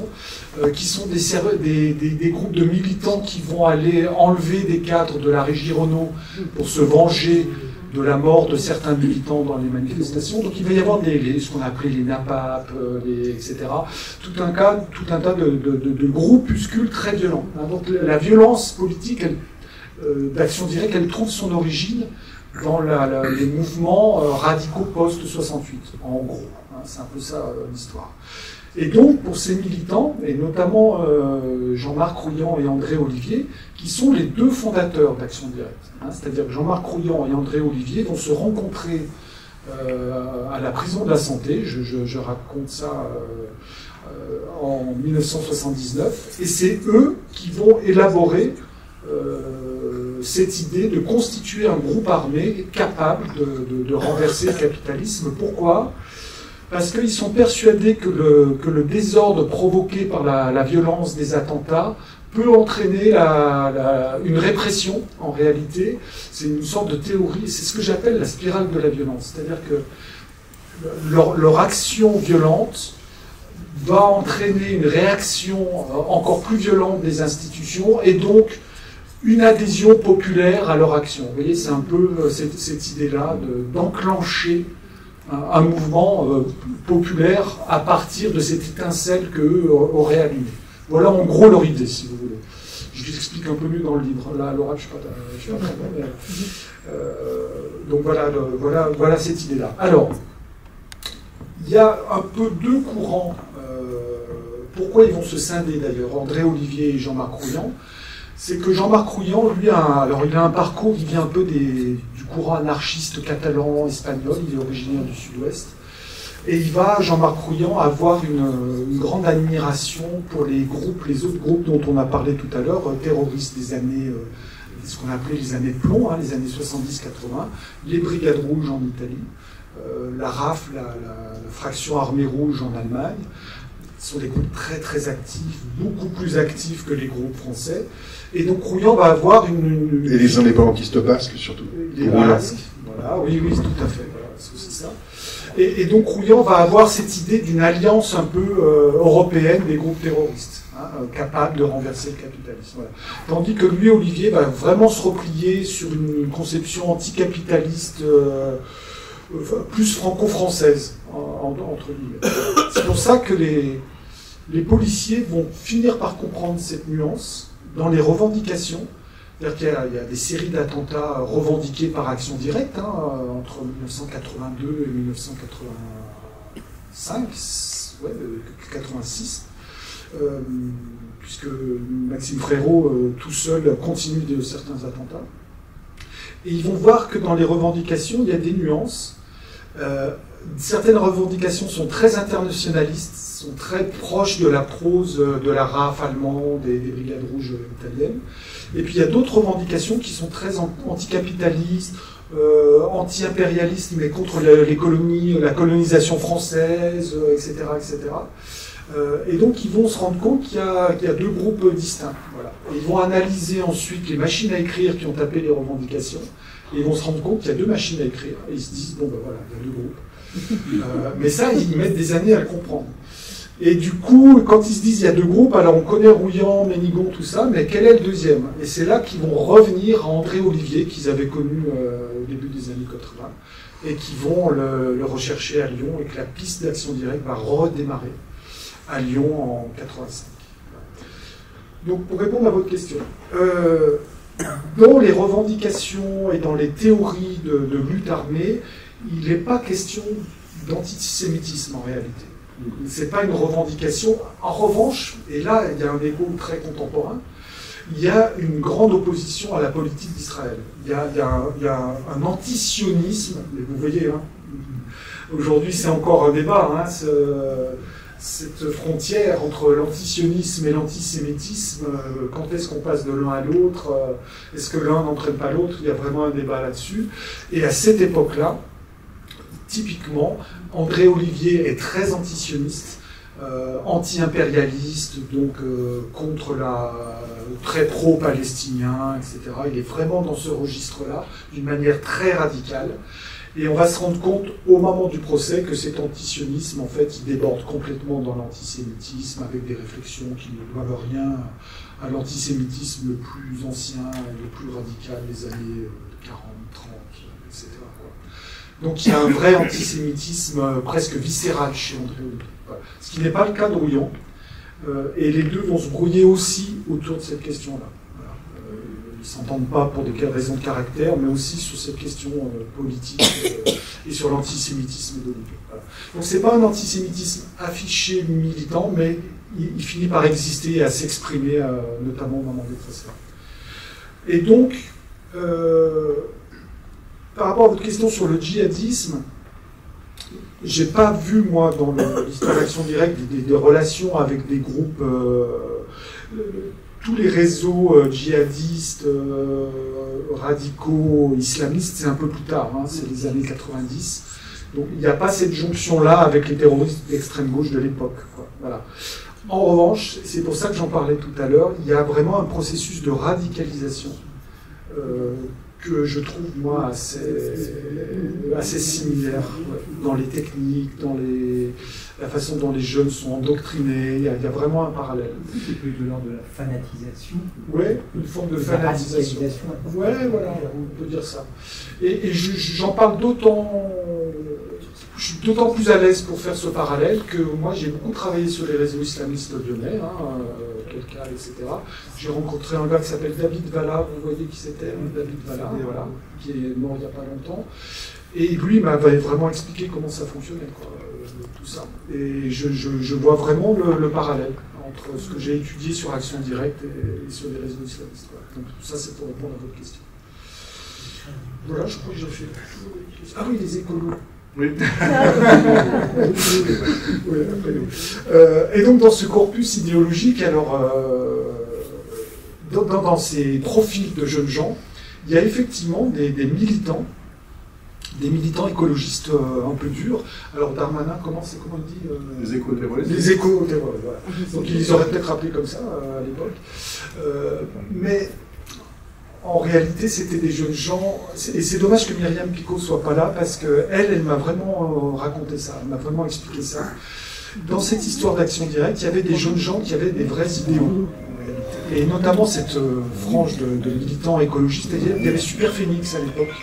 S5: qui sont des groupes de militants qui vont aller enlever des cadres de la régie Renault pour se venger de la mort de certains militants dans les manifestations. Donc il va y avoir ce qu'on a appelé les NAPAP, etc. Tout un tas de groupuscules très violents. Donc la violence politique d'Action Directe, elle trouve son origine dans les mouvements radicaux post-68, en gros. Hein, c'est un peu ça l'histoire. Et donc, pour ces militants, et notamment Jean-Marc Rouillant et André Olivier, qui sont les deux fondateurs d'Action Directe. Hein, c'est-à-dire que Jean-Marc Rouillant et André Olivier vont se rencontrer à la prison de la Santé, je raconte ça en 1979, et c'est eux qui vont élaborer cette idée de constituer un groupe armé capable de renverser le capitalisme. Pourquoi ? Parce qu'ils sont persuadés que le désordre provoqué par la violence des attentats peut entraîner une répression, en réalité. C'est une sorte de théorie, c'est ce que j'appelle la spirale de la violence. C'est-à-dire que leur action violente va entraîner une réaction encore plus violente des institutions, et donc une adhésion populaire à leur action. Vous voyez, c'est un peu cette idée-là d'enclencher un mouvement populaire à partir de cette étincelle qu'eux auraient allumée. Voilà en gros leur idée, si vous voulez. Je vous explique un peu mieux dans le livre. Là, à l'oral, je ne suis pas très bon, mais... donc voilà cette idée-là. Alors, il y a un peu deux courants. Pourquoi ils vont se scinder d'ailleurs, André Olivier et Jean-Marc Rouillant? C'est que Jean-Marc Rouillant, lui, il a un parcours, il vient un peu du courant anarchiste catalan, espagnol, il est originaire du sud-ouest. Et Jean-Marc Rouillant, avoir une grande admiration pour les autres groupes dont on a parlé tout à l'heure, terroristes des années, ce qu'on appelait les années de plomb, hein, les années 70-80, les Brigades Rouges en Italie, la RAF, la fraction armée rouge en Allemagne. Ce sont des groupes très très actifs, beaucoup plus actifs que les groupes français. Et donc Rouillant va avoir Et
S1: les indépendantistes basques surtout.
S5: Les basques, voilà, oui, tout à fait, voilà, c'est ça. Et donc Rouillant va avoir cette idée d'une alliance un peu européenne des groupes terroristes, hein, capables de renverser le capitalisme. Voilà. Tandis que lui, Olivier, va vraiment se replier sur une conception anticapitaliste plus franco-française, entre guillemets. C'est pour ça que les policiers vont finir par comprendre cette nuance dans les revendications. C'est-à-dire qu'il y a des séries d'attentats revendiqués par Action Directe, hein, entre 1982 et 1985, 86, puisque Maxime Frérot, tout seul, continue de certains attentats. Et ils vont voir que dans les revendications, il y a des nuances. Certaines revendications sont très internationalistes, sont très proches de la prose de la RAF allemande et des Brigades Rouges italiennes. Et puis il y a d'autres revendications qui sont très anticapitalistes, anti-impérialistes, mais contre les colonies, la colonisation française, etc. etc. Et donc ils vont se rendre compte qu'il y a deux groupes distincts. Voilà. Et ils vont analyser ensuite les machines à écrire qui ont tapé les revendications, et ils vont se rendre compte qu'il y a deux machines à écrire. Et ils se disent, bon ben voilà, il y a deux groupes. Mais ça, ils mettent des années à le comprendre. Et du coup, quand ils se disent il y a deux groupes, alors on connaît Rouillant, Ménigon, tout ça, mais quel est le deuxième? Et c'est là qu'ils vont revenir à André Olivier, qu'ils avaient connu au début des années 80, et qui vont le rechercher à Lyon, et que la piste d'Action Directe va redémarrer à Lyon en 85. Donc pour répondre à votre question, dans les revendications et dans les théories de lutte armée, il n'est pas question d'antisémitisme en réalité. Ce n'est pas une revendication. En revanche, et là il y a un écho très contemporain, il y a une grande opposition à la politique d'Israël. Il y a un antisionisme, mais vous voyez, hein, aujourd'hui c'est encore un débat, hein, cette frontière entre l'antisionisme et l'antisémitisme, quand est-ce qu'on passe de l'un à l'autre, est-ce que l'un n'entraîne pas l'autre, il y a vraiment un débat là-dessus. Et à cette époque-là, typiquement, André Olivier est très antisioniste, anti-impérialiste, donc contre très pro-palestinien, etc. Il est vraiment dans ce registre-là, d'une manière très radicale. Et on va se rendre compte au moment du procès que cet antisionisme, en fait, il déborde complètement dans l'antisémitisme, avec des réflexions qui ne doivent rien à l'antisémitisme le plus ancien et le plus radical des années 40, 30, etc. Donc il y a un vrai antisémitisme presque viscéral chez André Olivier. Voilà. Ce qui n'est pas le cas de Rouillant. Et les deux vont se brouiller aussi autour de cette question-là. Voilà. Ils ne s'entendent pas pour des raisons de caractère, mais aussi sur cette question politique et sur l'antisémitisme d'Olivier. Voilà. Donc ce n'est pas un antisémitisme affiché militant, mais il finit par exister et à s'exprimer, notamment au moment des procès. Et donc, par rapport à votre question sur le djihadisme, j'ai pas vu, moi, dans l'histoire d'Action Directe, des relations avec des groupes, tous les réseaux djihadistes, radicaux, islamistes, c'est un peu plus tard, hein, c'est les années 90. Donc il n'y a pas cette jonction-là avec les terroristes d'extrême gauche de l'époque. Voilà. En revanche, c'est pour ça que j'en parlais tout à l'heure, il y a vraiment un processus de radicalisation que je trouve, moi, assez similaire dans les techniques, dans la façon dont les jeunes sont endoctrinés. Il y a vraiment un parallèle.
S7: C'est plus de l'ordre de la fanatisation.
S5: Oui, une forme de fanatisation. Oui, voilà, on peut dire ça. Et j'en parle d'autant... Je suis d'autant plus à l'aise pour faire ce parallèle que moi j'ai beaucoup travaillé sur les réseaux islamistes lyonnais, Quelqu'un, etc. J'ai rencontré un gars qui s'appelle David Valla, vous voyez qui c'était, David Valla, voilà, qui est mort il n'y a pas longtemps. Et lui m'avait vraiment expliqué comment ça fonctionnait, tout ça. Et je vois vraiment le parallèle entre ce que j'ai étudié sur Action Directe et sur les réseaux islamistes. Donc tout ça c'est pour répondre à votre question. Voilà, je crois que j'ai fait... Ah oui, les écolos. Oui. Et donc dans ce corpus idéologique, alors dans ces profils de jeunes gens, il y a effectivement des militants écologistes un peu durs. Alors Darmanin, comment il dit
S1: Les éco-terroristes.
S5: Les éco-terroristes, voilà. Donc ils les auraient peut-être appelés comme ça à l'époque. Mais en réalité, c'était des jeunes gens, et c'est dommage que Myriam Picot soit pas là, parce qu'elle m'a vraiment raconté ça, elle m'a vraiment expliqué ça. Dans cette histoire d'Action Directe, il y avait des jeunes gens qui avaient des vrais idéaux, et notamment cette frange de militants écologistes. Il y avait Super Phoenix à l'époque,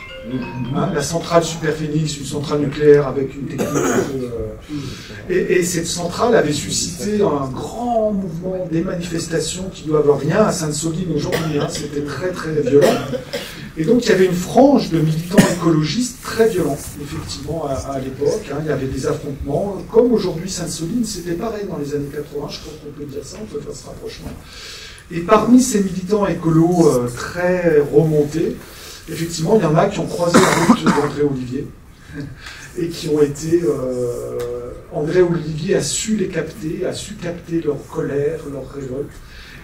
S5: la centrale Super Phoenix, une centrale nucléaire avec une technique... Et cette centrale avait suscité un grand mouvement, des manifestations qui doivent rien à Sainte-Soline aujourd'hui, c'était très très violent. Et donc il y avait une frange de militants écologistes très violents, effectivement, à l'époque. Il y avait des affrontements, comme aujourd'hui Sainte-Soline, c'était pareil dans les années 80, je crois qu'on peut dire ça, on peut faire ce rapprochement. Et parmi ces militants écolos très remontés, effectivement, il y en a qui ont croisé la route d'André Olivier et qui ont été... André Olivier a su les capter, a su capter leur colère, leur révolte,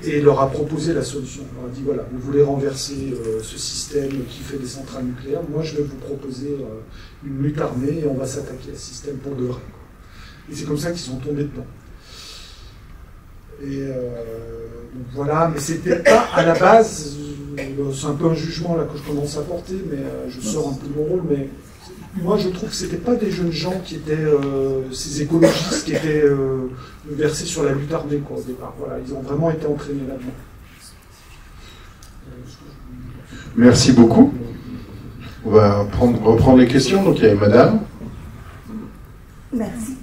S5: et leur a proposé la solution. Il leur a dit, voilà, vous voulez renverser ce système qui fait des centrales nucléaires, moi je vais vous proposer une lutte armée et on va s'attaquer à ce système pour de vrai. Et c'est comme ça qu'ils sont tombés dedans. Et donc voilà, mais c'était pas à la base, c'est un peu un jugement là que je commence à porter, mais je sors un peu de mon rôle, mais moi je trouve que c'était pas des jeunes gens qui étaient ces écologistes qui étaient versés sur la lutte armée quoi, au départ. Voilà, ils ont vraiment été entraînés là-dedans.
S1: Merci beaucoup. On va reprendre les questions. Donc il y a madame.
S8: Merci.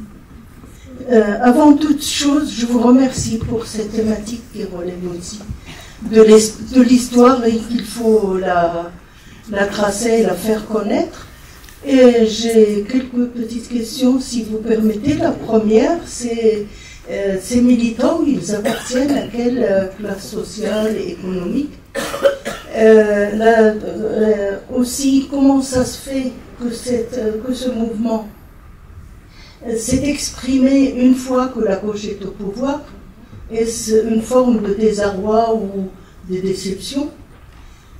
S8: Avant toute chose, je vous remercie pour cette thématique qui relève aussi de l'histoire et qu'il faut la tracer et la faire connaître. Et j'ai quelques petites questions, si vous permettez. La première, c'est ces militants, ils appartiennent à quelle classe sociale et économique? Aussi, comment ça se fait que ce mouvement s'est exprimé une fois que la gauche est au pouvoir? Est-ce une forme de désarroi ou de déception?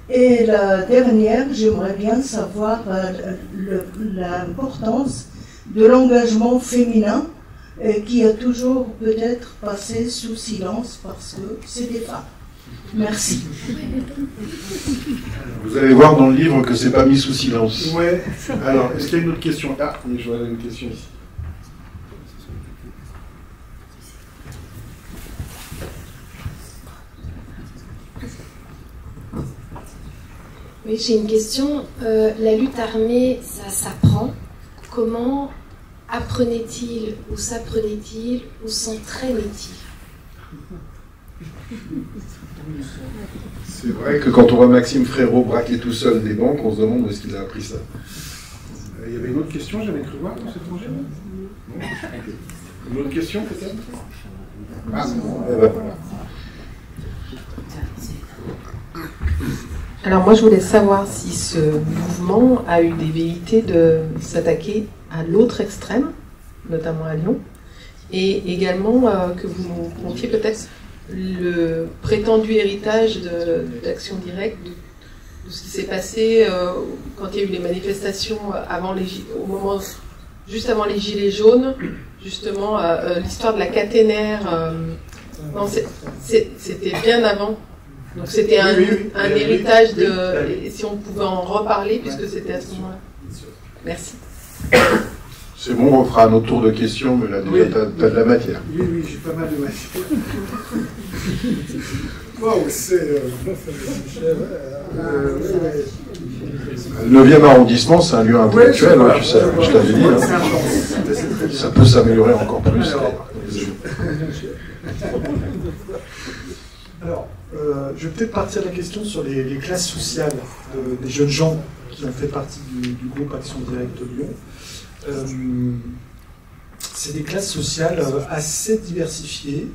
S8: Et la dernière, j'aimerais bien savoir l'importance de l'engagement féminin qui a toujours peut-être passé sous silence parce que c'est des femmes. Merci.
S1: Vous allez voir dans le livre que c'est pas mis sous silence.
S5: Ouais.
S1: Alors, est-ce qu'il y a une autre question? Ah, oui, je vois une question ici.
S9: Oui, j'ai une question. La lutte armée, ça s'apprend. Comment apprenait-il ou s'apprenait-il ou s'entraînait-il?
S1: C'est vrai que quand on voit Maxime Frérot braquer tout seul des banques, on se demande où est-ce qu'il a appris ça. Il y avait une autre question, j'avais cru voir dans cette projet. Une autre question peut-être? Ah, voilà.
S10: Alors moi je voulais savoir si ce mouvement a eu des velléités de s'attaquer à l'autre extrême, notamment à Lyon, et également que vous nous confiez peut-être le prétendu héritage d'Action Directe, de ce qui s'est passé quand il y a eu les manifestations juste avant les Gilets jaunes, justement l'histoire de la caténaire. Non, c'était bien avant. Donc c'était un héritage et si on pouvait en reparler, puisque c'était à ce moment-là. Merci.
S1: C'est bon, on fera un autre tour de questions, mais là déjà, t'as de la matière.
S5: Oui, j'ai pas mal de matière. Waouh, c'est...
S1: Le 9e arrondissement, c'est un lieu intellectuel, hein, tu sais, je t'avais dit. Hein. Ça peut s'améliorer encore plus.
S5: Alors, je vais peut-être partir de la question sur les classes sociales des jeunes gens qui ont fait partie du groupe Action Directe Lyon. C'est des classes sociales assez diversifiées,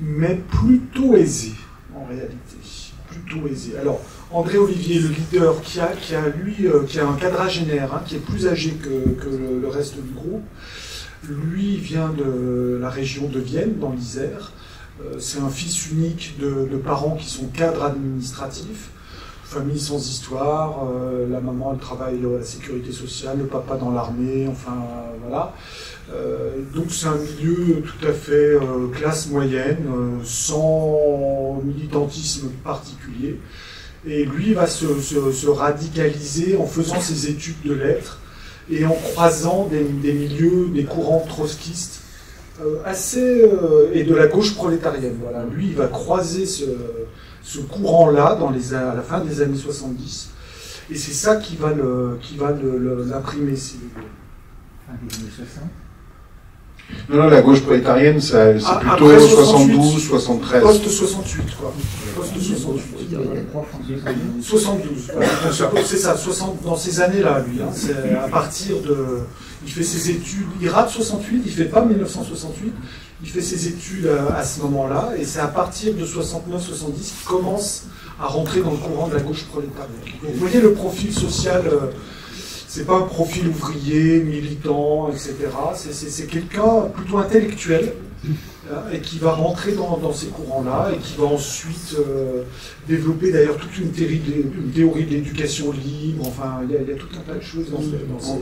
S5: mais plutôt aisées, en réalité. Plutôt aisées. Alors, André Olivier, le leader, qui a un quadragénaire, hein, qui est plus âgé que le reste du groupe, lui vient de la région de Vienne, dans l'Isère. C'est un fils unique de parents qui sont cadres administratifs, famille sans histoire, la maman elle travaille à la sécurité sociale, le papa dans l'armée, enfin voilà. Donc c'est un milieu tout à fait classe moyenne, sans militantisme particulier. Et lui va se radicaliser en faisant ses études de lettres et en croisant des milieux, des courants trotskistes et de la gauche prolétarienne. Voilà. Lui, il va croiser ce courant-là à la fin des années 70, et c'est ça qui va l'imprimer, si vous voulez.
S7: Fin des années 60.
S1: Non, la gauche prolétarienne, c'est plutôt 72, 73.
S5: Post-68, quoi. Post-68. 72. C'est ça, dans ces années-là, lui. Hein, c'est à partir de... Il fait ses études, il rate 68, il fait pas 1968, il fait ses études à ce moment-là, et c'est à partir de 69-70 qu'il commence à rentrer dans le courant de la gauche prolétarienne. Donc, vous voyez le profil social, c'est pas un profil ouvrier, militant, etc. C'est quelqu'un plutôt intellectuel, et qui va rentrer dans ces courants-là, et qui va ensuite développer d'ailleurs toute une théorie de l'éducation libre. Enfin, il y a tout un tas de choses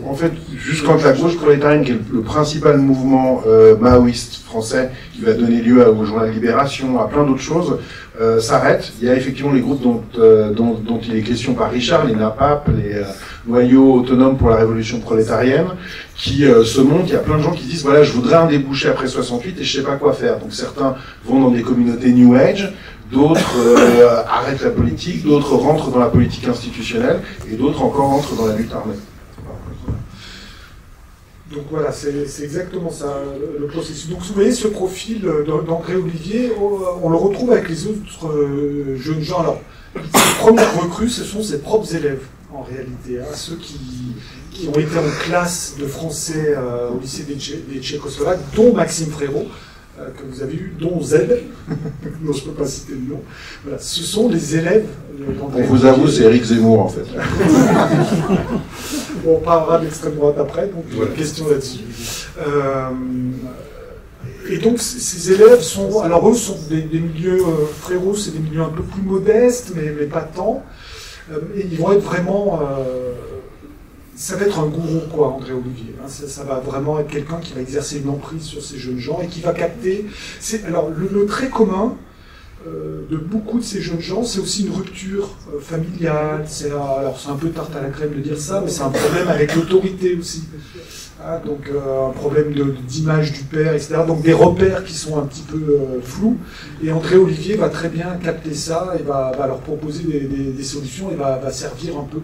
S1: En fait, juste quand la gauche prolétarienne, qui est le principal mouvement maoïste français, qui va donner lieu au journal Libération, à plein d'autres choses, s'arrête, il y a effectivement les groupes dont il est question par Richard, les NAPAP, les noyaux autonomes pour la révolution prolétarienne, qui se montent. Il y a plein de gens qui disent, voilà, je voudrais un débouché après 68 et je sais pas quoi faire. Donc certains vont dans des communautés New Age, d'autres arrêtent la politique, d'autres rentrent dans la politique institutionnelle, et d'autres encore rentrent dans la lutte armée.
S5: Donc voilà, c'est exactement ça, le processus. Donc vous voyez ce profil d'André Olivier, on le retrouve avec les autres jeunes gens. Alors, les premières recrues, ce sont ses propres élèves, en réalité, hein, ceux qui ont été en classe de français au lycée des Tchécoslovaques, dont Maxime Frérot, que vous avez eu, dont Z, dont je ne peux pas citer le nom. Voilà, ce sont les élèves d'André Olivier.
S1: On vous avoue, c'est Éric Zemmour, en fait.
S5: On parlera de l'extrême droite après, donc j'ai une question là-dessus. Et donc ces élèves sont, alors eux sont des milieux, Frérot, c'est des milieux un peu plus modestes, mais pas tant. Et ils vont être vraiment, ça va être un gourou, quoi, André Olivier. Hein. Ça va vraiment être quelqu'un qui va exercer une emprise sur ces jeunes gens et qui va capter. Alors le trait commun de beaucoup de ces jeunes gens, c'est aussi une rupture familiale. Alors c'est un peu tarte à la crème de dire ça, mais c'est un problème avec l'autorité aussi. Hein, donc un problème d'image du père, etc. Donc des repères qui sont un petit peu flous. Et André Olivier va très bien capter ça et va leur proposer des solutions et va servir un peu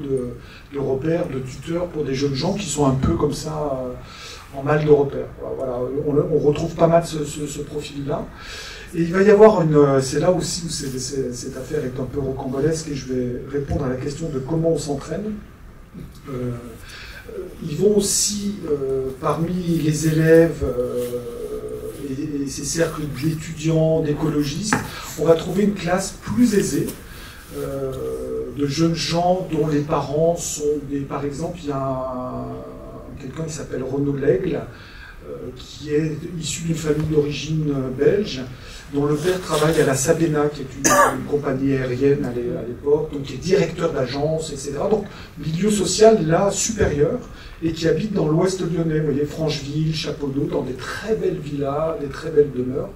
S5: de repère, de tuteur pour des jeunes gens qui sont un peu comme ça en mal de repère. Voilà, on retrouve pas mal ce profil-là. Et il va y avoir c'est là aussi où cette affaire est un peu rocambolesque et je vais répondre à la question de comment on s'entraîne. Ils vont aussi, parmi les élèves et ces cercles d'étudiants, d'écologistes, on va trouver une classe plus aisée de jeunes gens dont les parents sont par exemple, il y a quelqu'un qui s'appelle Renaud Lègle, qui est issu d'une famille d'origine belge, dont le père travaille à la Sabena, qui est une compagnie aérienne à l'époque, donc qui est directeur d'agence, etc. Donc, milieu social, là, supérieur, et qui habite dans l'ouest lyonnais, vous voyez, Francheville, Chapeau-d'Eau, dans des très belles villas, des très belles demeures.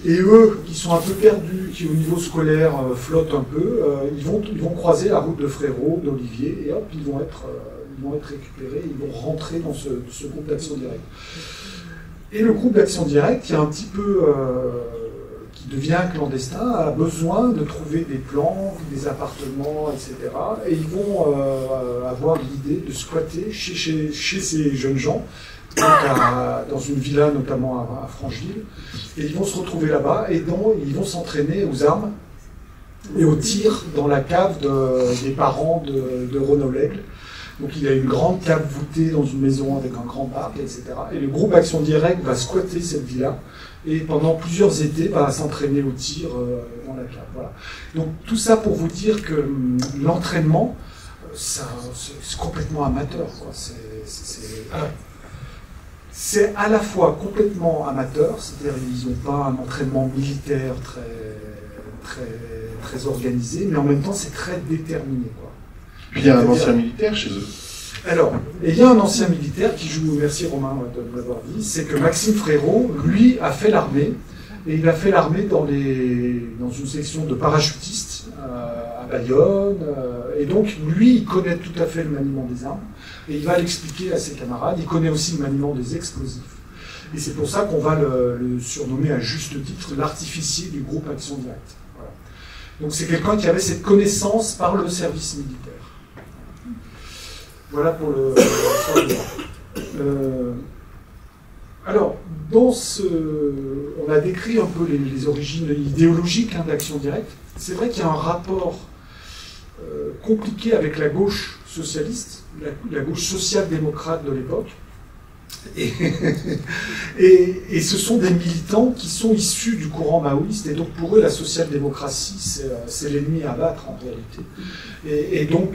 S5: Et eux, qui sont un peu perdus, qui au niveau scolaire flottent un peu, ils vont croiser la route de Frérot, d'Olivier, et hop, ils vont être récupérés, ils vont rentrer dans ce groupe d'action directe. Et le groupe d'action directe, qui est un petit peu, qui devient clandestin, a besoin de trouver des plans, des appartements, etc. Et ils vont avoir l'idée de squatter chez ces jeunes gens, dans une villa notamment à Francheville. Et ils vont se retrouver là-bas et ils vont s'entraîner aux armes et au tir dans la cave des parents de Renaud Lègle. Donc il y a une grande cave voûtée dans une maison avec un grand parc, etc. Et le groupe Action Directe va squatter cette villa et pendant plusieurs étés va s'entraîner au tir dans la cave. Voilà. Donc tout ça pour vous dire que l'entraînement, c'est complètement amateur, quoi. C'est à la fois complètement amateur, c'est-à-dire ils n'ont pas un entraînement militaire très organisé, mais en même temps c'est très déterminé, quoi.
S1: Puis il y a un ancien militaire chez eux.
S5: Alors, il y a un ancien militaire qui joue, merci Romain de l'avoir dit, c'est que Maxime Frérot, lui, a fait l'armée, et il a fait l'armée dans une section de parachutistes à Bayonne, et donc lui, il connaît tout à fait le maniement des armes, et il va l'expliquer à ses camarades, il connaît aussi le maniement des explosifs. Et c'est pour ça qu'on va le surnommer à juste titre l'artificier du groupe Action Directe. Voilà. Donc c'est quelqu'un qui avait cette connaissance par le service militaire. Voilà pour le alors, on a décrit un peu les origines idéologiques d'Action Directe. C'est vrai qu'il y a un rapport compliqué avec la gauche socialiste, la gauche social-démocrate de l'époque. Et ce sont des militants qui sont issus du courant maoïste, et donc pour eux, la social-démocratie, c'est l'ennemi à battre en réalité. Et donc,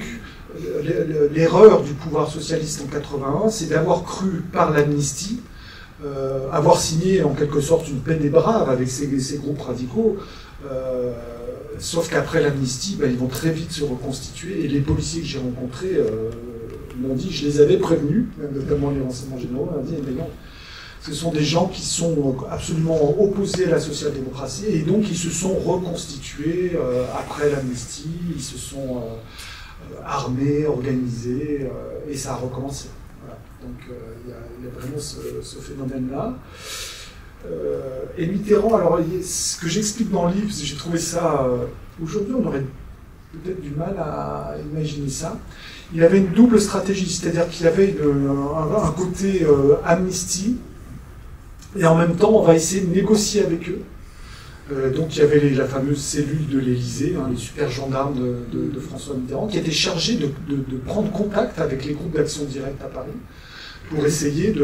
S5: l'erreur du pouvoir socialiste en 81, c'est d'avoir cru par l'amnistie avoir signé en quelque sorte une paix des braves avec ces groupes radicaux, sauf qu'après l'amnistie, ils vont très vite se reconstituer, et les policiers que j'ai rencontrés m'ont dit, je les avais prévenus, notamment les renseignements généraux, m'ont dit, mais non, ce sont des gens qui sont absolument opposés à la social-démocratie, et donc ils se sont reconstitués après l'amnistie, ils se sont armés, organisés, et ça a recommencé. Voilà. Donc il y a vraiment ce phénomène-là. Et Mitterrand, alors ce que j'explique dans le livre, j'ai trouvé ça, aujourd'hui on aurait peut-être du mal à imaginer ça. Il avait une double stratégie, c'est-à-dire qu'il avait un côté amnistie, et en même temps on va essayer de négocier avec eux. Donc il y avait la fameuse cellule de l'Élysée, les super gendarmes de François Mitterrand, qui étaient chargés de prendre contact avec les groupes d'action directe à Paris, pour essayer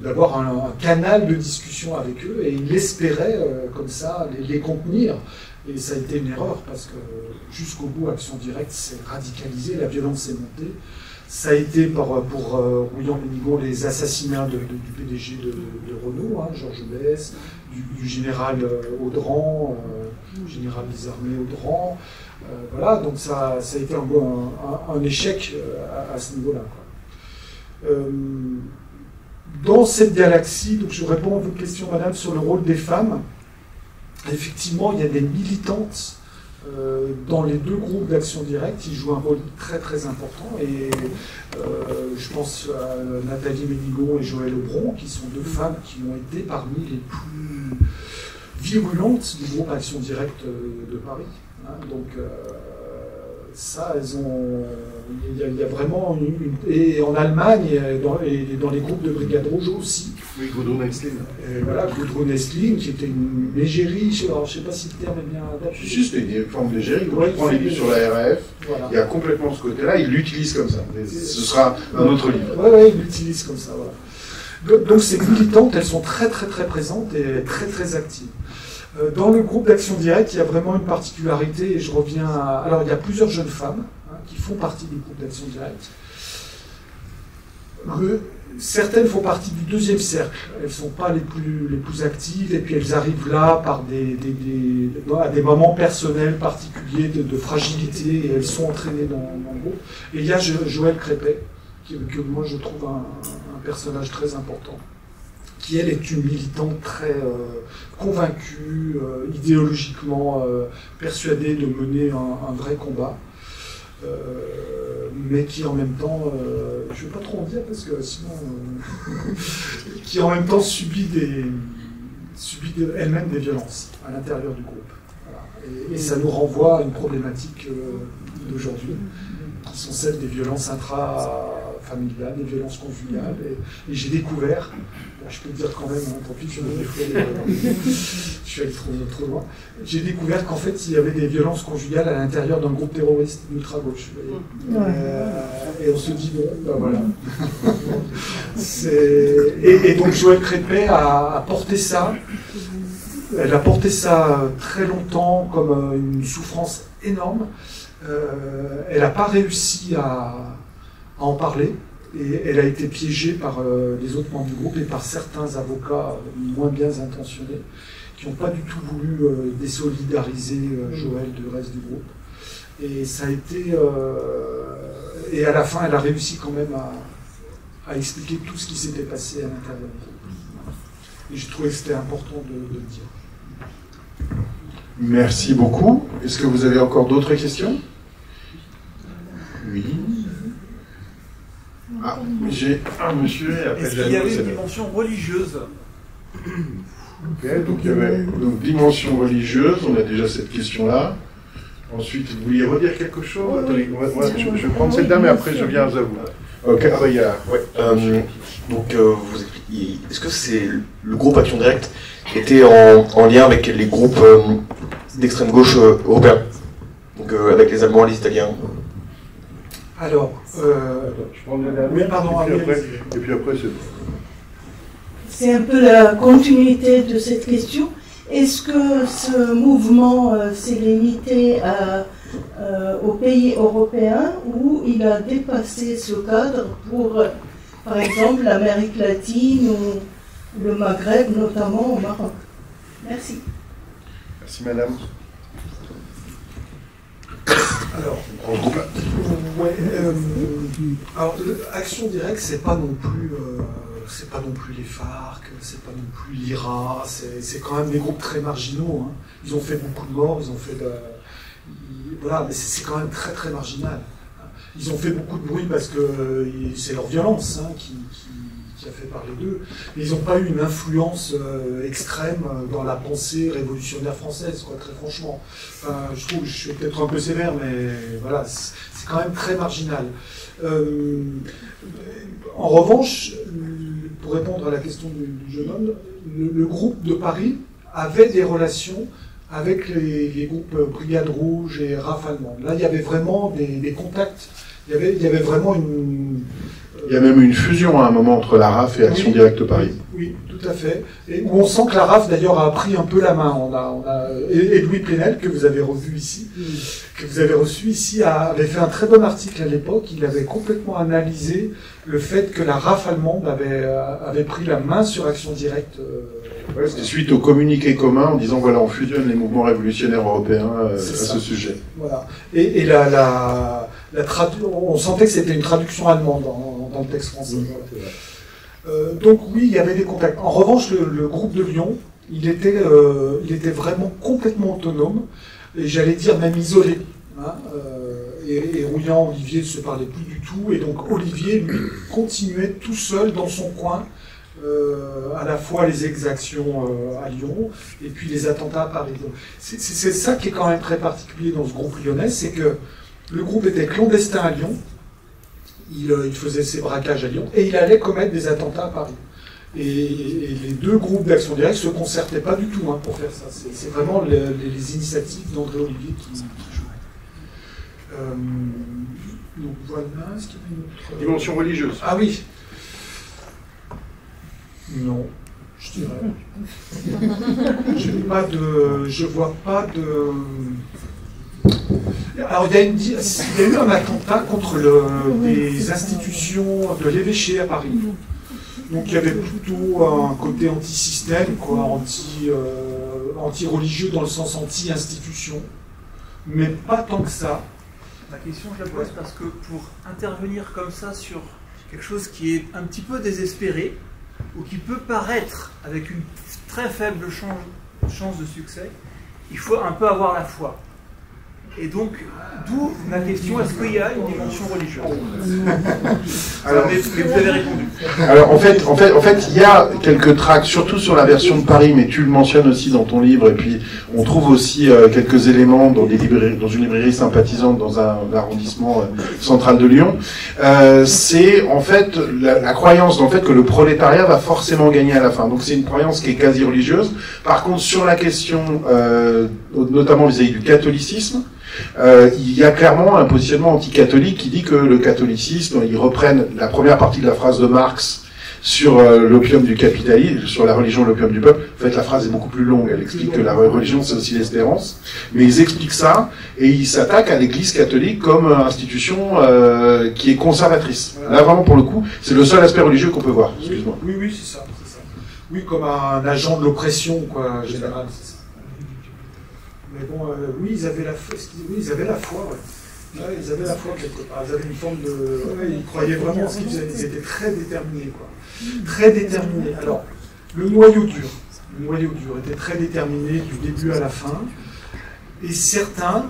S5: d'avoir un canal de discussion avec eux, et il espérait comme ça les contenir. Et ça a été une erreur, parce que jusqu'au bout, Action Directe s'est radicalisée, la violence s'est montée. Ça a été pour Rouillon-Ménigaud les assassinats du PDG de Renault, Georges Besse, du général Audran, général des armées Audran. Voilà, donc ça a été un échec à ce niveau-là. Dans cette galaxie, donc je réponds à votre question, madame, sur le rôle des femmes. Effectivement, il y a des militantes dans les deux groupes d'action directe qui jouent un rôle très très important, et je pense à Nathalie Ménigaud et Joëlle Aubron, qui sont deux femmes qui ont été parmi les plus virulentes du groupe Action Directe de Paris. Donc ça, il y a vraiment et en Allemagne, et dans les groupes de Brigade Rouge aussi.
S1: Oui, Gudrun Esslin.
S5: Voilà, Gudrun Esslin, qui était une légérie, je ne sais pas si le terme est bien adapté.
S1: Si, c'était une forme de légérie. Quand je prends les livres sur la RAF, voilà. Il y a complètement ce côté-là, il l'utilise comme ça. Ce sera un autre livre.
S5: Oui, il l'utilise comme ça, voilà. Donc ces militantes, elles sont très très très présentes et très très actives. Dans le groupe d'Action Directe, il y a vraiment une particularité, et je reviens à... Alors, il y a plusieurs jeunes femmes qui font partie du groupe d'Action Directe. Certaines font partie du deuxième cercle. Elles ne sont pas les plus actives, et puis elles arrivent là par à des moments personnels particuliers de fragilité, et elles sont entraînées dans le groupe. Et il y a Joëlle Crépet, que moi je trouve un personnage très important, qui elle est une militante très convaincue, idéologiquement persuadée de mener un vrai combat, mais qui en même temps, je ne vais pas trop en dire parce que sinon, qui en même temps subit elle-même des violences à l'intérieur du groupe. Voilà. Et ça nous renvoie à une problématique d'aujourd'hui, qui sont celles des violences intrafamiliales, des violences conjugales. Et j'ai découvert, je peux le dire quand même, tant pis, je suis allé trop loin, j'ai découvert qu'en fait, il y avait des violences conjugales à l'intérieur d'un groupe terroriste d'ultra-gauche. Et on se dit, bon, ben voilà. Et donc Joëlle Crépet a porté ça. Elle a porté ça très longtemps comme une souffrance énorme. Elle n'a pas réussi à en parler, et elle a été piégée par les autres membres du groupe et par certains avocats moins bien intentionnés qui n'ont pas du tout voulu désolidariser Joëlle du reste du groupe. Et ça a été... et à la fin, elle a réussi quand même à expliquer tout ce qui s'était passé à l'intérieur du groupe. Et je trouvais que c'était important de le dire.
S1: Merci beaucoup. Est-ce que vous avez encore d'autres questions? Oui. Ah, j'ai un monsieur et après...
S11: Est-ce qu'il y avait une dimension religieuse?
S1: Ok, donc il y avait une dimension religieuse, on a déjà cette question-là. Ensuite, vous vouliez redire quelque chose? Attendez, je vais prendre cette dame et après je viens à vous. Ok, il y a...
S12: Ouais. Donc, vous expliquez, est-ce que c'est le groupe Action Directe était en lien avec les groupes d'extrême gauche européens, donc avec les Allemands et les Italiens?
S5: Alors,
S1: je prends la dame,
S5: oui, pardon,
S1: et puis après c'est...
S8: C'est un peu la continuité de cette question. Est-ce que ce mouvement s'est limité aux pays européens, ou il a dépassé ce cadre pour par exemple l'Amérique latine ou le Maghreb, notamment au Maroc. Merci.
S1: Merci madame.
S5: Alors, Action Directe, c'est pas non plus les FARC, c'est pas non plus l'IRA, c'est quand même des groupes très marginaux. Hein. Ils ont fait beaucoup de morts, ils ont fait voilà, mais c'est quand même très très marginal. Ils ont fait beaucoup de bruit parce que c'est leur violence hein, qui a fait parler d'eux, mais ils n'ont pas eu une influence extrême dans la pensée révolutionnaire française, quoi, très franchement. Enfin, je trouve, je suis peut-être un peu sévère, mais voilà, c'est quand même très marginal. En revanche, pour répondre à la question du jeune homme, le groupe de Paris avait des relations avec les groupes Brigade Rouge et RAF allemande. Là, il y avait vraiment des contacts, il y avait vraiment une...
S1: Il y a même eu une fusion à un moment entre la RAF et Action Directe Paris.
S5: Oui, tout à fait. Et où on sent que la RAF, d'ailleurs, a pris un peu la main. Et Louis Plenel, que vous avez revu ici, que vous avez reçu ici, avait fait un très bon article à l'époque. Il avait complètement analysé le fait que la RAF allemande avait pris la main sur Action Directe.
S1: Ouais, c'était suite au communiqué commun en disant voilà, on fusionne les mouvements révolutionnaires européens à ce sujet.
S5: Voilà. Et on sentait que c'était une traduction allemande dans le texte français. Voilà. Donc oui, il y avait des contacts. En revanche, le groupe de Lyon, il était vraiment complètement autonome, et j'allais dire même isolé. Hein, et Rouillant, Olivier ne se parlaient plus du tout, et donc Olivier, lui, continuait tout seul dans son coin, à la fois les exactions à Lyon, et puis les attentats à Paris. C'est ça qui est quand même très particulier dans ce groupe lyonnais, c'est que le groupe était clandestin à Lyon, il faisait ses braquages à Lyon, et il allait commettre des attentats à Paris. Et les deux groupes d'Action Directe ne se concertaient pas du tout hein, pour faire ça. C'est vraiment les initiatives d'André Olivier qui jouaient. Donc voilà, est-ce qu'il y avait une autre...
S1: Dimension religieuse.
S5: Ah oui. Non, je dirais. Je vois pas de... Alors, il y a eu un attentat contre des institutions de l'évêché à Paris. Donc, il y avait plutôt un côté anti-système, quoi, anti-religieux dans le sens anti-institution. Mais pas tant que ça.
S11: Ma question, je la pose parce que pour intervenir comme ça sur quelque chose qui est un petit peu désespéré, ou qui peut paraître avec une très faible chance de succès, il faut un peu avoir la foi. Et donc, d'où ma question, est-ce qu'il y a une dimension religieuse? Alors, mais vous avez répondu.
S1: Alors, en fait, il y a quelques tracts, surtout sur la version de Paris, mais tu le mentionnes aussi dans ton livre, et puis on trouve aussi quelques éléments dans une librairie sympathisante dans un arrondissement central de Lyon. C'est en fait la croyance dans le fait que le prolétariat va forcément gagner à la fin. Donc c'est une croyance qui est quasi religieuse. Par contre, sur la question, notamment vis-à-vis du catholicisme, il y a clairement un positionnement anticatholique qui dit que le catholicisme, ils reprennent la première partie de la phrase de Marx sur l'opium du capitalisme, sur la religion, l'opium du peuple. En fait, la phrase est beaucoup plus longue. Elle explique que la religion, c'est aussi l'espérance. Mais ils expliquent ça et ils s'attaquent à l'Église catholique comme institution qui est conservatrice. Là, vraiment, pour le coup, c'est le seul aspect religieux qu'on peut voir. Excuse-moi.
S5: Oui, c'est ça. Oui, comme un agent de l'oppression, quoi, général, c'est ça. Mais bon, oui, ils avaient la foi, ouais. Ouais, ils avaient la foi quelque part. Ils avaient une forme de... Ouais, ils croyaient vraiment en ce qu'ils faisaient. Ils étaient très déterminés, quoi. Très déterminés. Alors, le noyau dur était très déterminé du début à la fin. Et certains,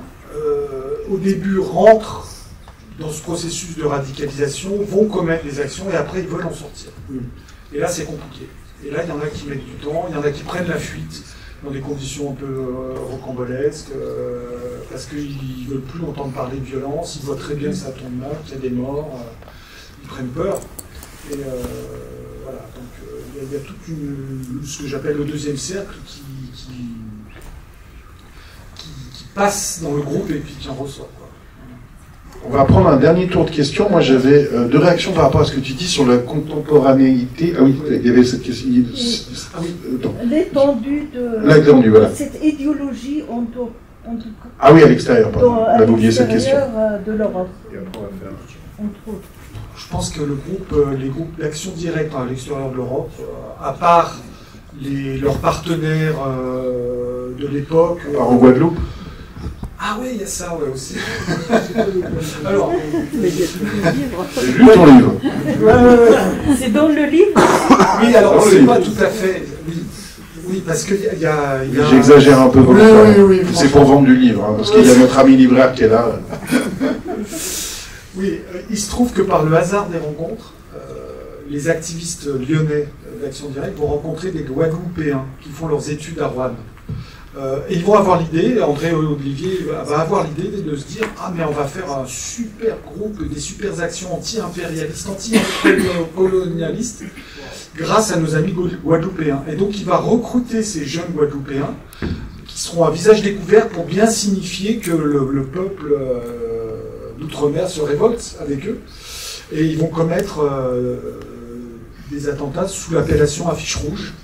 S5: au début, rentrent dans ce processus de radicalisation, vont commettre des actions et après, ils veulent en sortir. Et là, c'est compliqué. Et là, il y en a qui mettent du temps, il y en a qui prennent la fuite dans des conditions un peu rocambolesques, parce qu'ils ne veulent plus entendre parler de violence, ils voient très bien que ça tourne mal, qu'il y a des morts, ils prennent peur. Et voilà, donc il y a toute ce que j'appelle le deuxième cercle qui passe dans le groupe et puis qui en ressort.
S1: On va prendre un dernier tour de questions. Moi, j'avais deux réactions par rapport à ce que tu dis sur la contemporanéité. Ah oui, il y avait cette question.
S8: L'étendue de
S1: voilà.
S8: cette idéologie
S1: Ah oui, à l'extérieur, pardon. On a oublié cette question.
S8: De l'Europe. entre autres.
S5: Je pense que les groupes d'action directe à l'extérieur de l'Europe, à part leurs partenaires de l'époque...
S1: En Guadeloupe.
S5: Ah oui, il y a ça aussi. Alors,
S1: j'ai lu ton livre.
S8: C'est dans le livre?
S5: Oui, alors c'est pas tout à fait... Oui, parce qu'il y a...
S1: J'exagère un peu.
S5: Oui,
S1: c'est pour vendre du livre, hein, parce qu'il y a notre ami libraire qui est là.
S5: Oui, il se trouve que par le hasard des rencontres, les activistes lyonnais d'Action Directe vont rencontrer des Guadeloupéens qui font leurs études à Roanne. Et ils vont avoir l'idée, André Olivier va avoir l'idée de se dire « Ah, mais on va faire un super groupe, des super actions anti-impérialistes, anti-colonialistes, grâce à nos amis guadeloupéens. » Et donc il va recruter ces jeunes Guadeloupéens qui seront à visage découvert pour bien signifier que le peuple d'outre-mer se révolte avec eux. Et ils vont commettre des attentats sous l'appellation Affiche Rouge.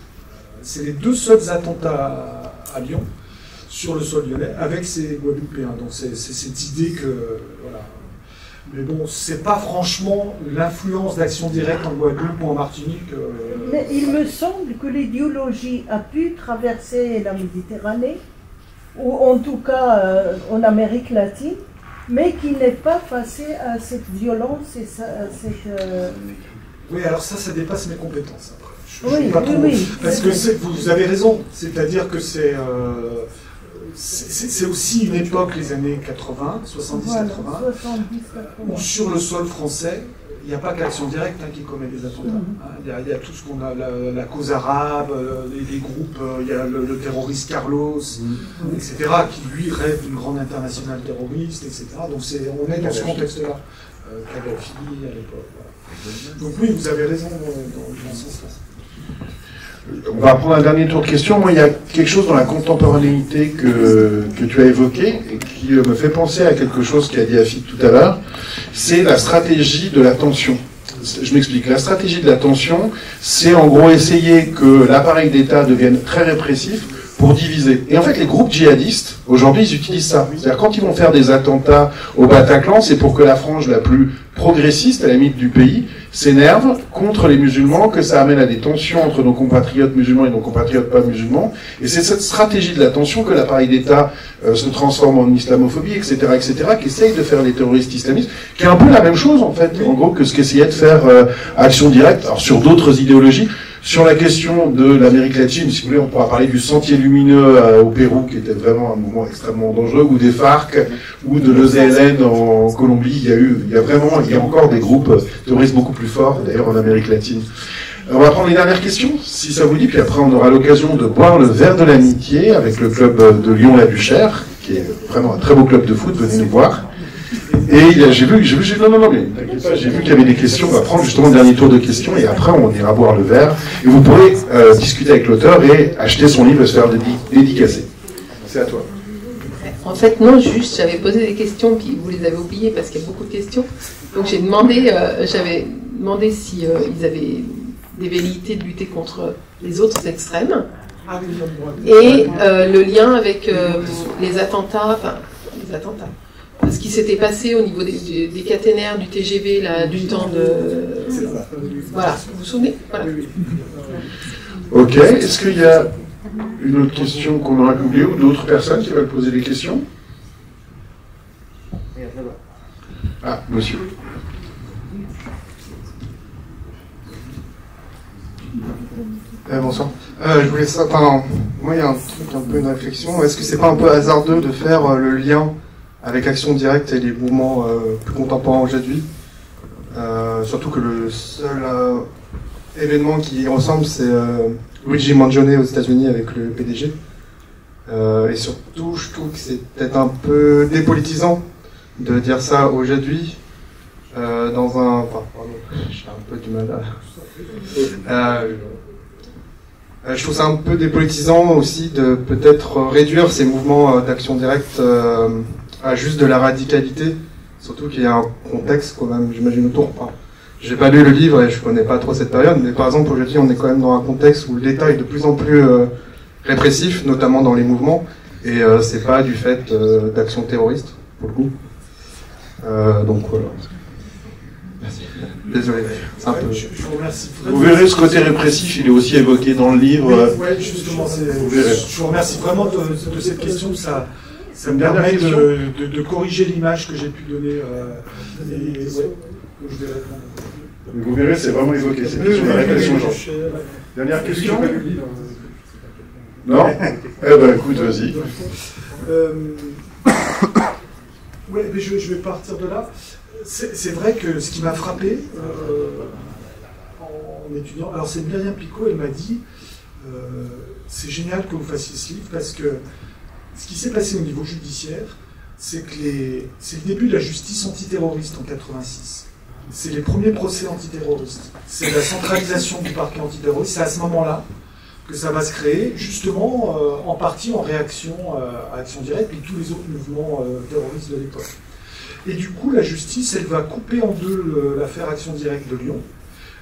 S5: C'est les deux seuls attentats à Lyon, sur le sol lyonnais, avec ces Guadeloupéens. Donc c'est cette idée que... Voilà. Mais bon, c'est pas franchement l'influence d'Action Directe en Guadeloupe ou en Martinique.
S8: Mais il me semble que l'idéologie a pu traverser la Méditerranée, ou en tout cas en Amérique latine, mais qui n'est pas passé à cette violence et cette...
S5: Oui, alors ça dépasse mes compétences après.
S8: Oui,
S5: parce que vous avez raison, c'est-à-dire que c'est aussi une époque, les années 80, 70-80, où sur le sol français, il n'y a pas qu'Action Directe qui commet des attentats. Il y a tout ce qu'on a, la cause arabe, les groupes, il y a le terroriste Carlos, etc., qui lui rêve d'une grande internationale terroriste, etc. Donc on est dans ce contexte-là. Kadhafi à l'époque. Voilà. Donc oui, vous avez raison dans ce sens-là.
S1: On va prendre un dernier tour de questions. Moi, il y a quelque chose dans la contemporanéité que tu as évoqué et qui me fait penser à quelque chose qu'a dit Afid tout à l'heure. C'est la stratégie de l'attention. Je m'explique. La stratégie de l'attention, c'est en gros essayer que l'appareil d'État devienne très répressif pour diviser. Et en fait, les groupes djihadistes, aujourd'hui, ils utilisent ça. C'est-à-dire, quand ils vont faire des attentats au Bataclan, c'est pour que la frange la plus progressiste, à la limite du pays, s'énerve contre les musulmans, que ça amène à des tensions entre nos compatriotes musulmans et nos compatriotes pas musulmans. Et c'est cette stratégie de l'attention que l'appareil d'État se transforme en islamophobie, etc., qu'essaye de faire les terroristes islamistes, qui est un peu la même chose, en fait, en gros, que ce qu'essayait de faire Action Directe, alors sur d'autres idéologies. Sur la question de l'Amérique latine, si vous voulez, on pourra parler du Sentier Lumineux au Pérou, qui était vraiment un mouvement extrêmement dangereux, ou des FARC, ou de l'EZLN en Colombie. Il y a encore des groupes terroristes beaucoup plus forts, d'ailleurs en Amérique latine. On va prendre les dernières questions, si ça vous dit, puis après on aura l'occasion de boire le verre de l'amitié avec le club de Lyon-la-Duchère, qui est vraiment un très beau club de foot, venez nous voir. Et j'ai vu qu'il y avait des questions. On va prendre justement le dernier tour de questions et après on ira boire le verre. Et vous pourrez discuter avec l'auteur et acheter son livre et se faire dédicacer. C'est à toi.
S10: En fait, non, juste, j'avais posé des questions, puis vous les avez oubliées parce qu'il y a beaucoup de questions. Donc j'avais demandé si ils avaient des velléités de lutter contre les autres extrêmes. Et le lien avec les attentats, ce qui s'était passé au niveau des caténaires, du TGV, là, du temps de... Voilà, vous vous souvenez? Voilà.
S1: Ok, est-ce qu'il y a une autre question qu'on aura oubliée ou d'autres personnes qui veulent poser des questions? Ah, monsieur.
S13: Bonsoir. Je voulais savoir, moi il y a un truc, un peu une réflexion. Est-ce que c'est pas un peu hasardeux de faire le lien avec Action Directe et les mouvements plus contemporains aujourd'hui, surtout que le seul événement qui y ressemble, c'est Luigi Mangione aux États-Unis avec le PDG. Et surtout, je trouve que c'est peut-être un peu dépolitisant de dire ça aujourd'hui dans un... Enfin, pardon, j'ai un peu du mal à... je trouve ça un peu dépolitisant aussi de peut-être réduire ces mouvements d'Action Directe à juste de la radicalité, surtout qu'il y a un contexte quand même, j'imagine, autour. Enfin, j'ai pas lu le livre et je connais pas trop cette période, mais par exemple aujourd'hui on est quand même dans un contexte où l'État est de plus en plus répressif, notamment dans les mouvements, et c'est pas du fait d'actions terroristes, pour le coup. Donc voilà. Désolé, c'est un peu...
S5: Je vous remercie.
S1: Vous verrez ce côté répressif, il est aussi évoqué dans le livre.
S5: Oui, justement, je vous remercie vraiment de cette question. Ça me permet de corriger l'image que j'ai pu donner. Je vais répondre.
S1: Vous verrez, c'est vraiment évoqué, cette question de la répression. Dernière question? Non? Eh ben écoute, vas-y.
S5: Oui, mais je vais partir de là. C'est vrai que ce qui m'a frappé en étudiant, alors c'est Myriam Picot, elle m'a dit c'est génial que vous fassiez ce livre parce que ce qui s'est passé au niveau judiciaire, c'est que c'est le début de la justice antiterroriste en 86. C'est les premiers procès antiterroristes. C'est la centralisation du parquet antiterroriste. C'est à ce moment-là que ça va se créer, justement, en partie en réaction à Action Directe et tous les autres mouvements terroristes de l'époque. Et du coup, la justice, elle va couper en deux l'affaire Action Directe de Lyon.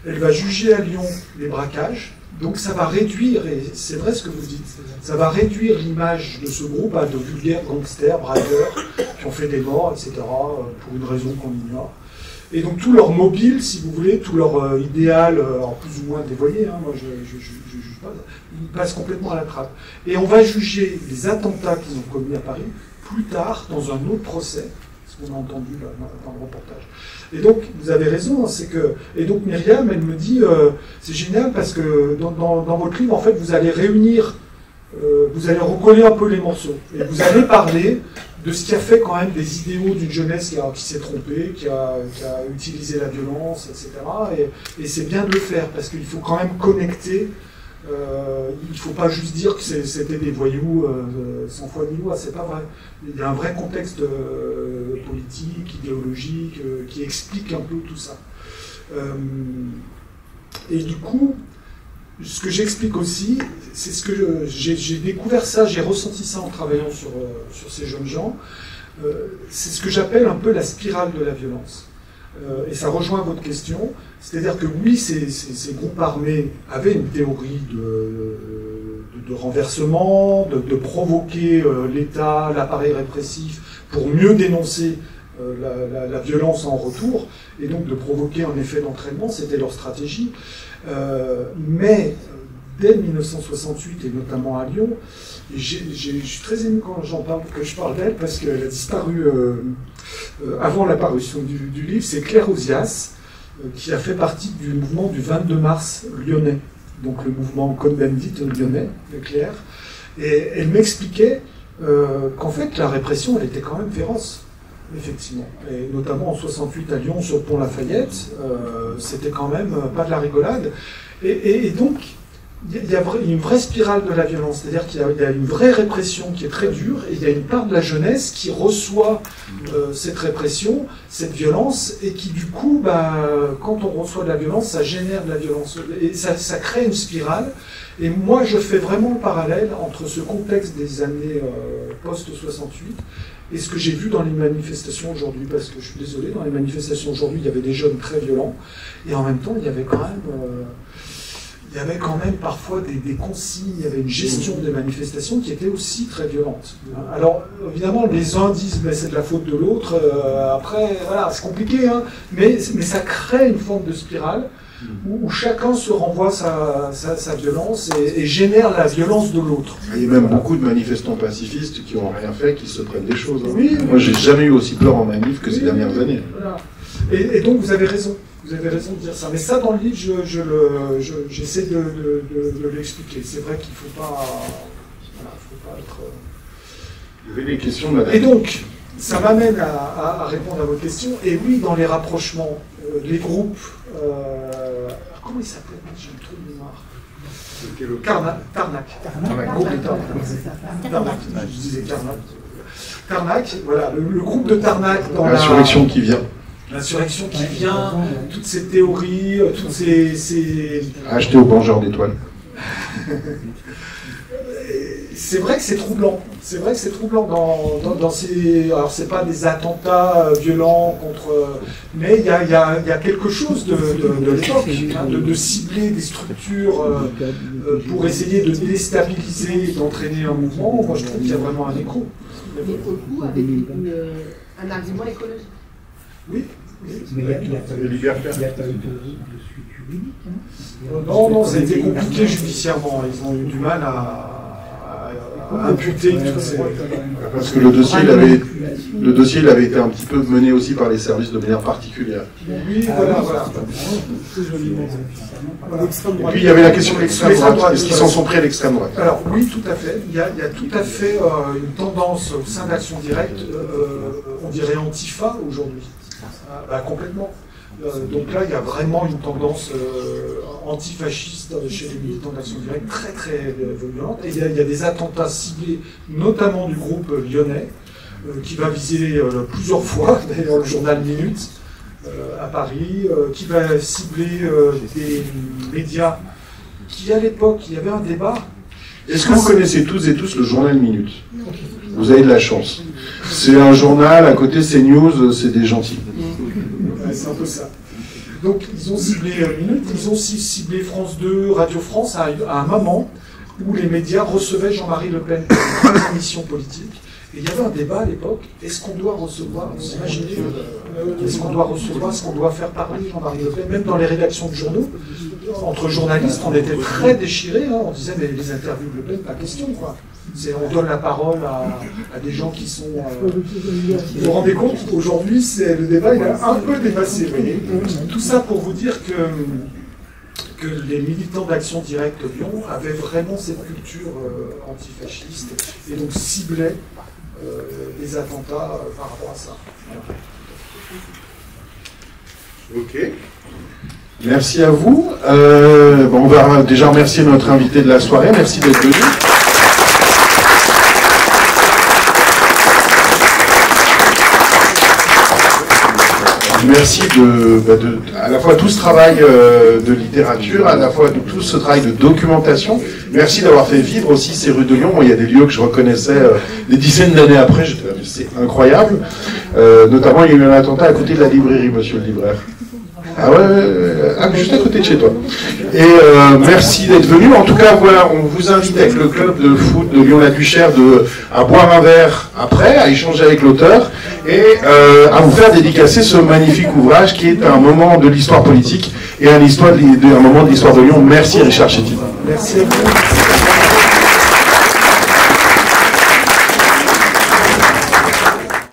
S5: Elle va juger à Lyon les braquages. Donc ça va réduire, et c'est vrai ce que vous dites, ça va réduire l'image de ce groupe à de vulgaires gangsters, braqueurs, qui ont fait des morts, etc., pour une raison qu'on ignore. Et donc tout leur mobile, si vous voulez, tout leur idéal, en plus ou moins dévoyé, hein, moi je juge pas, ils passent complètement à la trappe. Et on va juger les attentats qu'ils ont commis à Paris plus tard dans un autre procès, ce qu'on a entendu là, dans le reportage. Et donc vous avez raison, c'est que et donc Myriam, elle me dit c'est génial parce que dans votre livre en fait vous allez réunir, vous allez recoller un peu les morceaux et vous allez parler de ce qui a fait quand même des idéaux d'une jeunesse qui s'est trompée, qui a utilisé la violence, etc. Et c'est bien de le faire, parce qu'il faut quand même connecter, il ne faut pas juste dire que c'était des voyous sans foi ni loi, c'est pas vrai. Il y a un vrai contexte politique, idéologique, qui explique un peu tout ça. Et du coup, ce que j'explique aussi, c'est ce que j'ai découvert ça, j'ai ressenti ça en travaillant sur ces jeunes gens, c'est ce que j'appelle un peu la spirale de la violence. Et ça rejoint votre question, c'est-à-dire que oui, ces groupes armés avaient une théorie de renversement, de provoquer l'État, l'appareil répressif, pour mieux dénoncer la violence en retour, et donc de provoquer un effet d'entraînement, c'était leur stratégie. Mais dès 1968, et notamment à Lyon, je suis très ému quand que je parle d'elle, parce qu'elle a disparu avant l'apparition du livre, c'est Claire Ozias, qui a fait partie du mouvement du 22 mars lyonnais, donc le mouvement Cohn-Bendit lyonnais, de Claire, et elle m'expliquait qu'en fait la répression, elle était quand même féroce. Effectivement, et notamment en 68 à Lyon sur le pont Lafayette, c'était quand même pas de la rigolade. Et donc, il y a une vraie spirale de la violence, c'est-à-dire qu'il y a une vraie répression qui est très dure, et il y a une part de la jeunesse qui reçoit cette répression, cette violence, et qui du coup, quand on reçoit de la violence, ça génère de la violence, et ça crée une spirale. Et moi, je fais vraiment le parallèle entre ce contexte des années post-68 et ce que j'ai vu dans les manifestations aujourd'hui, parce que je suis désolé, dans les manifestations aujourd'hui, il y avait des jeunes très violents, et en même temps, il y avait quand même parfois des consignes, il y avait une gestion des manifestations qui était aussi très violente. Alors, évidemment, les uns disent mais c'est de la faute de l'autre, après, voilà, c'est compliqué, hein, mais ça crée une forme de spirale où chacun se renvoie sa violence et génère la violence de l'autre.
S1: Il y a même beaucoup de manifestants pacifistes qui n'ont rien fait, qui se prennent des choses. Hein.
S5: Oui,
S1: moi, j'ai jamais eu aussi peur en manif que ces dernières années.
S5: Voilà. Et donc, vous avez raison. Vous avez raison de dire ça. Mais ça, dans le livre, j'essaie de l'expliquer. C'est vrai qu'il ne faut pas être...
S1: Il y avait des questions, madame.
S5: Et donc, ça m'amène à répondre à votre question. Et oui, dans les rapprochements, les groupes... comment il s'appelle? J'ai un trou de mémoire. Tarnac. Groupe de Tarnac. Je disais Carnac. Tarnac, voilà. Le groupe de Tarnac dans
S1: l'insurrection qui vient.
S5: L'insurrection qui vient, toutes ces théories, toutes ces...
S1: Acheter au vengeur d'étoiles.
S5: C'est vrai que c'est troublant. C'est vrai que c'est troublant dans ces... Alors, c'est pas des attentats violents contre... Mais il y a quelque chose de l'époque, hein, de cibler des structures pour essayer de déstabiliser, d'entraîner un mouvement. Moi, je trouve qu'il y a vraiment un écho.
S14: Mais au coup, avec un argument écologique.
S5: Oui.
S7: Mais il n'y a pas eu de suite juridique.
S5: Non, ça a été compliqué judiciairement. Ils ont eu du mal à imputer toutes ces...
S1: Parce que le dossier il avait été un petit peu mené aussi par les services de manière particulière.
S5: Oui, voilà.
S1: Et puis il y avait la question de l'extrême droite. Est-ce qu'ils s'en sont pris à l'extrême droite?
S5: Alors oui, tout à fait. Il y a tout à fait une tendance au sein d'Action Directe, on dirait antifa aujourd'hui. Complètement. Donc là, il y a vraiment une tendance antifasciste chez les militants d'Action Directe très très violente. Et il y a des attentats ciblés, notamment du groupe lyonnais, qui va viser plusieurs fois, d'ailleurs le journal Minute à Paris, qui va cibler des médias qui à l'époque, il y avait un débat.
S1: Est-ce que vous connaissez toutes et tous le journal Minute? Vous avez de la chance. C'est un journal, à côté CNews, c'est des gentils.
S5: C'est un peu ça. Donc ils ont ciblé Minute, ils ont aussi ciblé France 2, Radio France à un moment où les médias recevaient Jean-Marie Le Pen pour une émission politique. Et il y avait un débat à l'époque, est-ce qu'on doit recevoir, vous imaginez, est-ce qu'on doit recevoir, est-ce qu'on doit faire parler Jean-Marie Le Pen, même dans les rédactions de journaux, entre journalistes, on était très déchirés, on disait mais les interviews de Le Pen, pas question quoi. On donne la parole à des gens qui sont... Vous vous rendez compte, aujourd'hui, le débat il est un peu dépassé. Tout ça pour vous dire que les militants d'Action Directe Lyon avaient vraiment cette culture antifasciste et donc ciblaient les attentats par rapport à ça.
S1: Ok. Merci à vous. On va déjà remercier notre invité de la soirée. Merci d'être venu. Merci à la fois tout ce travail de littérature, à la fois de tout ce travail de documentation. Merci d'avoir fait vivre aussi ces rues de Lyon. Moi, il y a des lieux que je reconnaissais des dizaines d'années après. C'est incroyable. Notamment, il y a eu un attentat à côté de la librairie, monsieur le libraire. Ah ouais, juste à côté de chez toi. Et merci d'être venu. En tout cas, voilà, on vous invite avec le club de foot de Lyon-la-Duchère à boire un verre après, à échanger avec l'auteur et à vous faire dédicacer ce magnifique ouvrage qui est un moment de l'histoire politique et un moment de l'histoire de Lyon. Merci Richard Chéty.
S5: Merci à vous.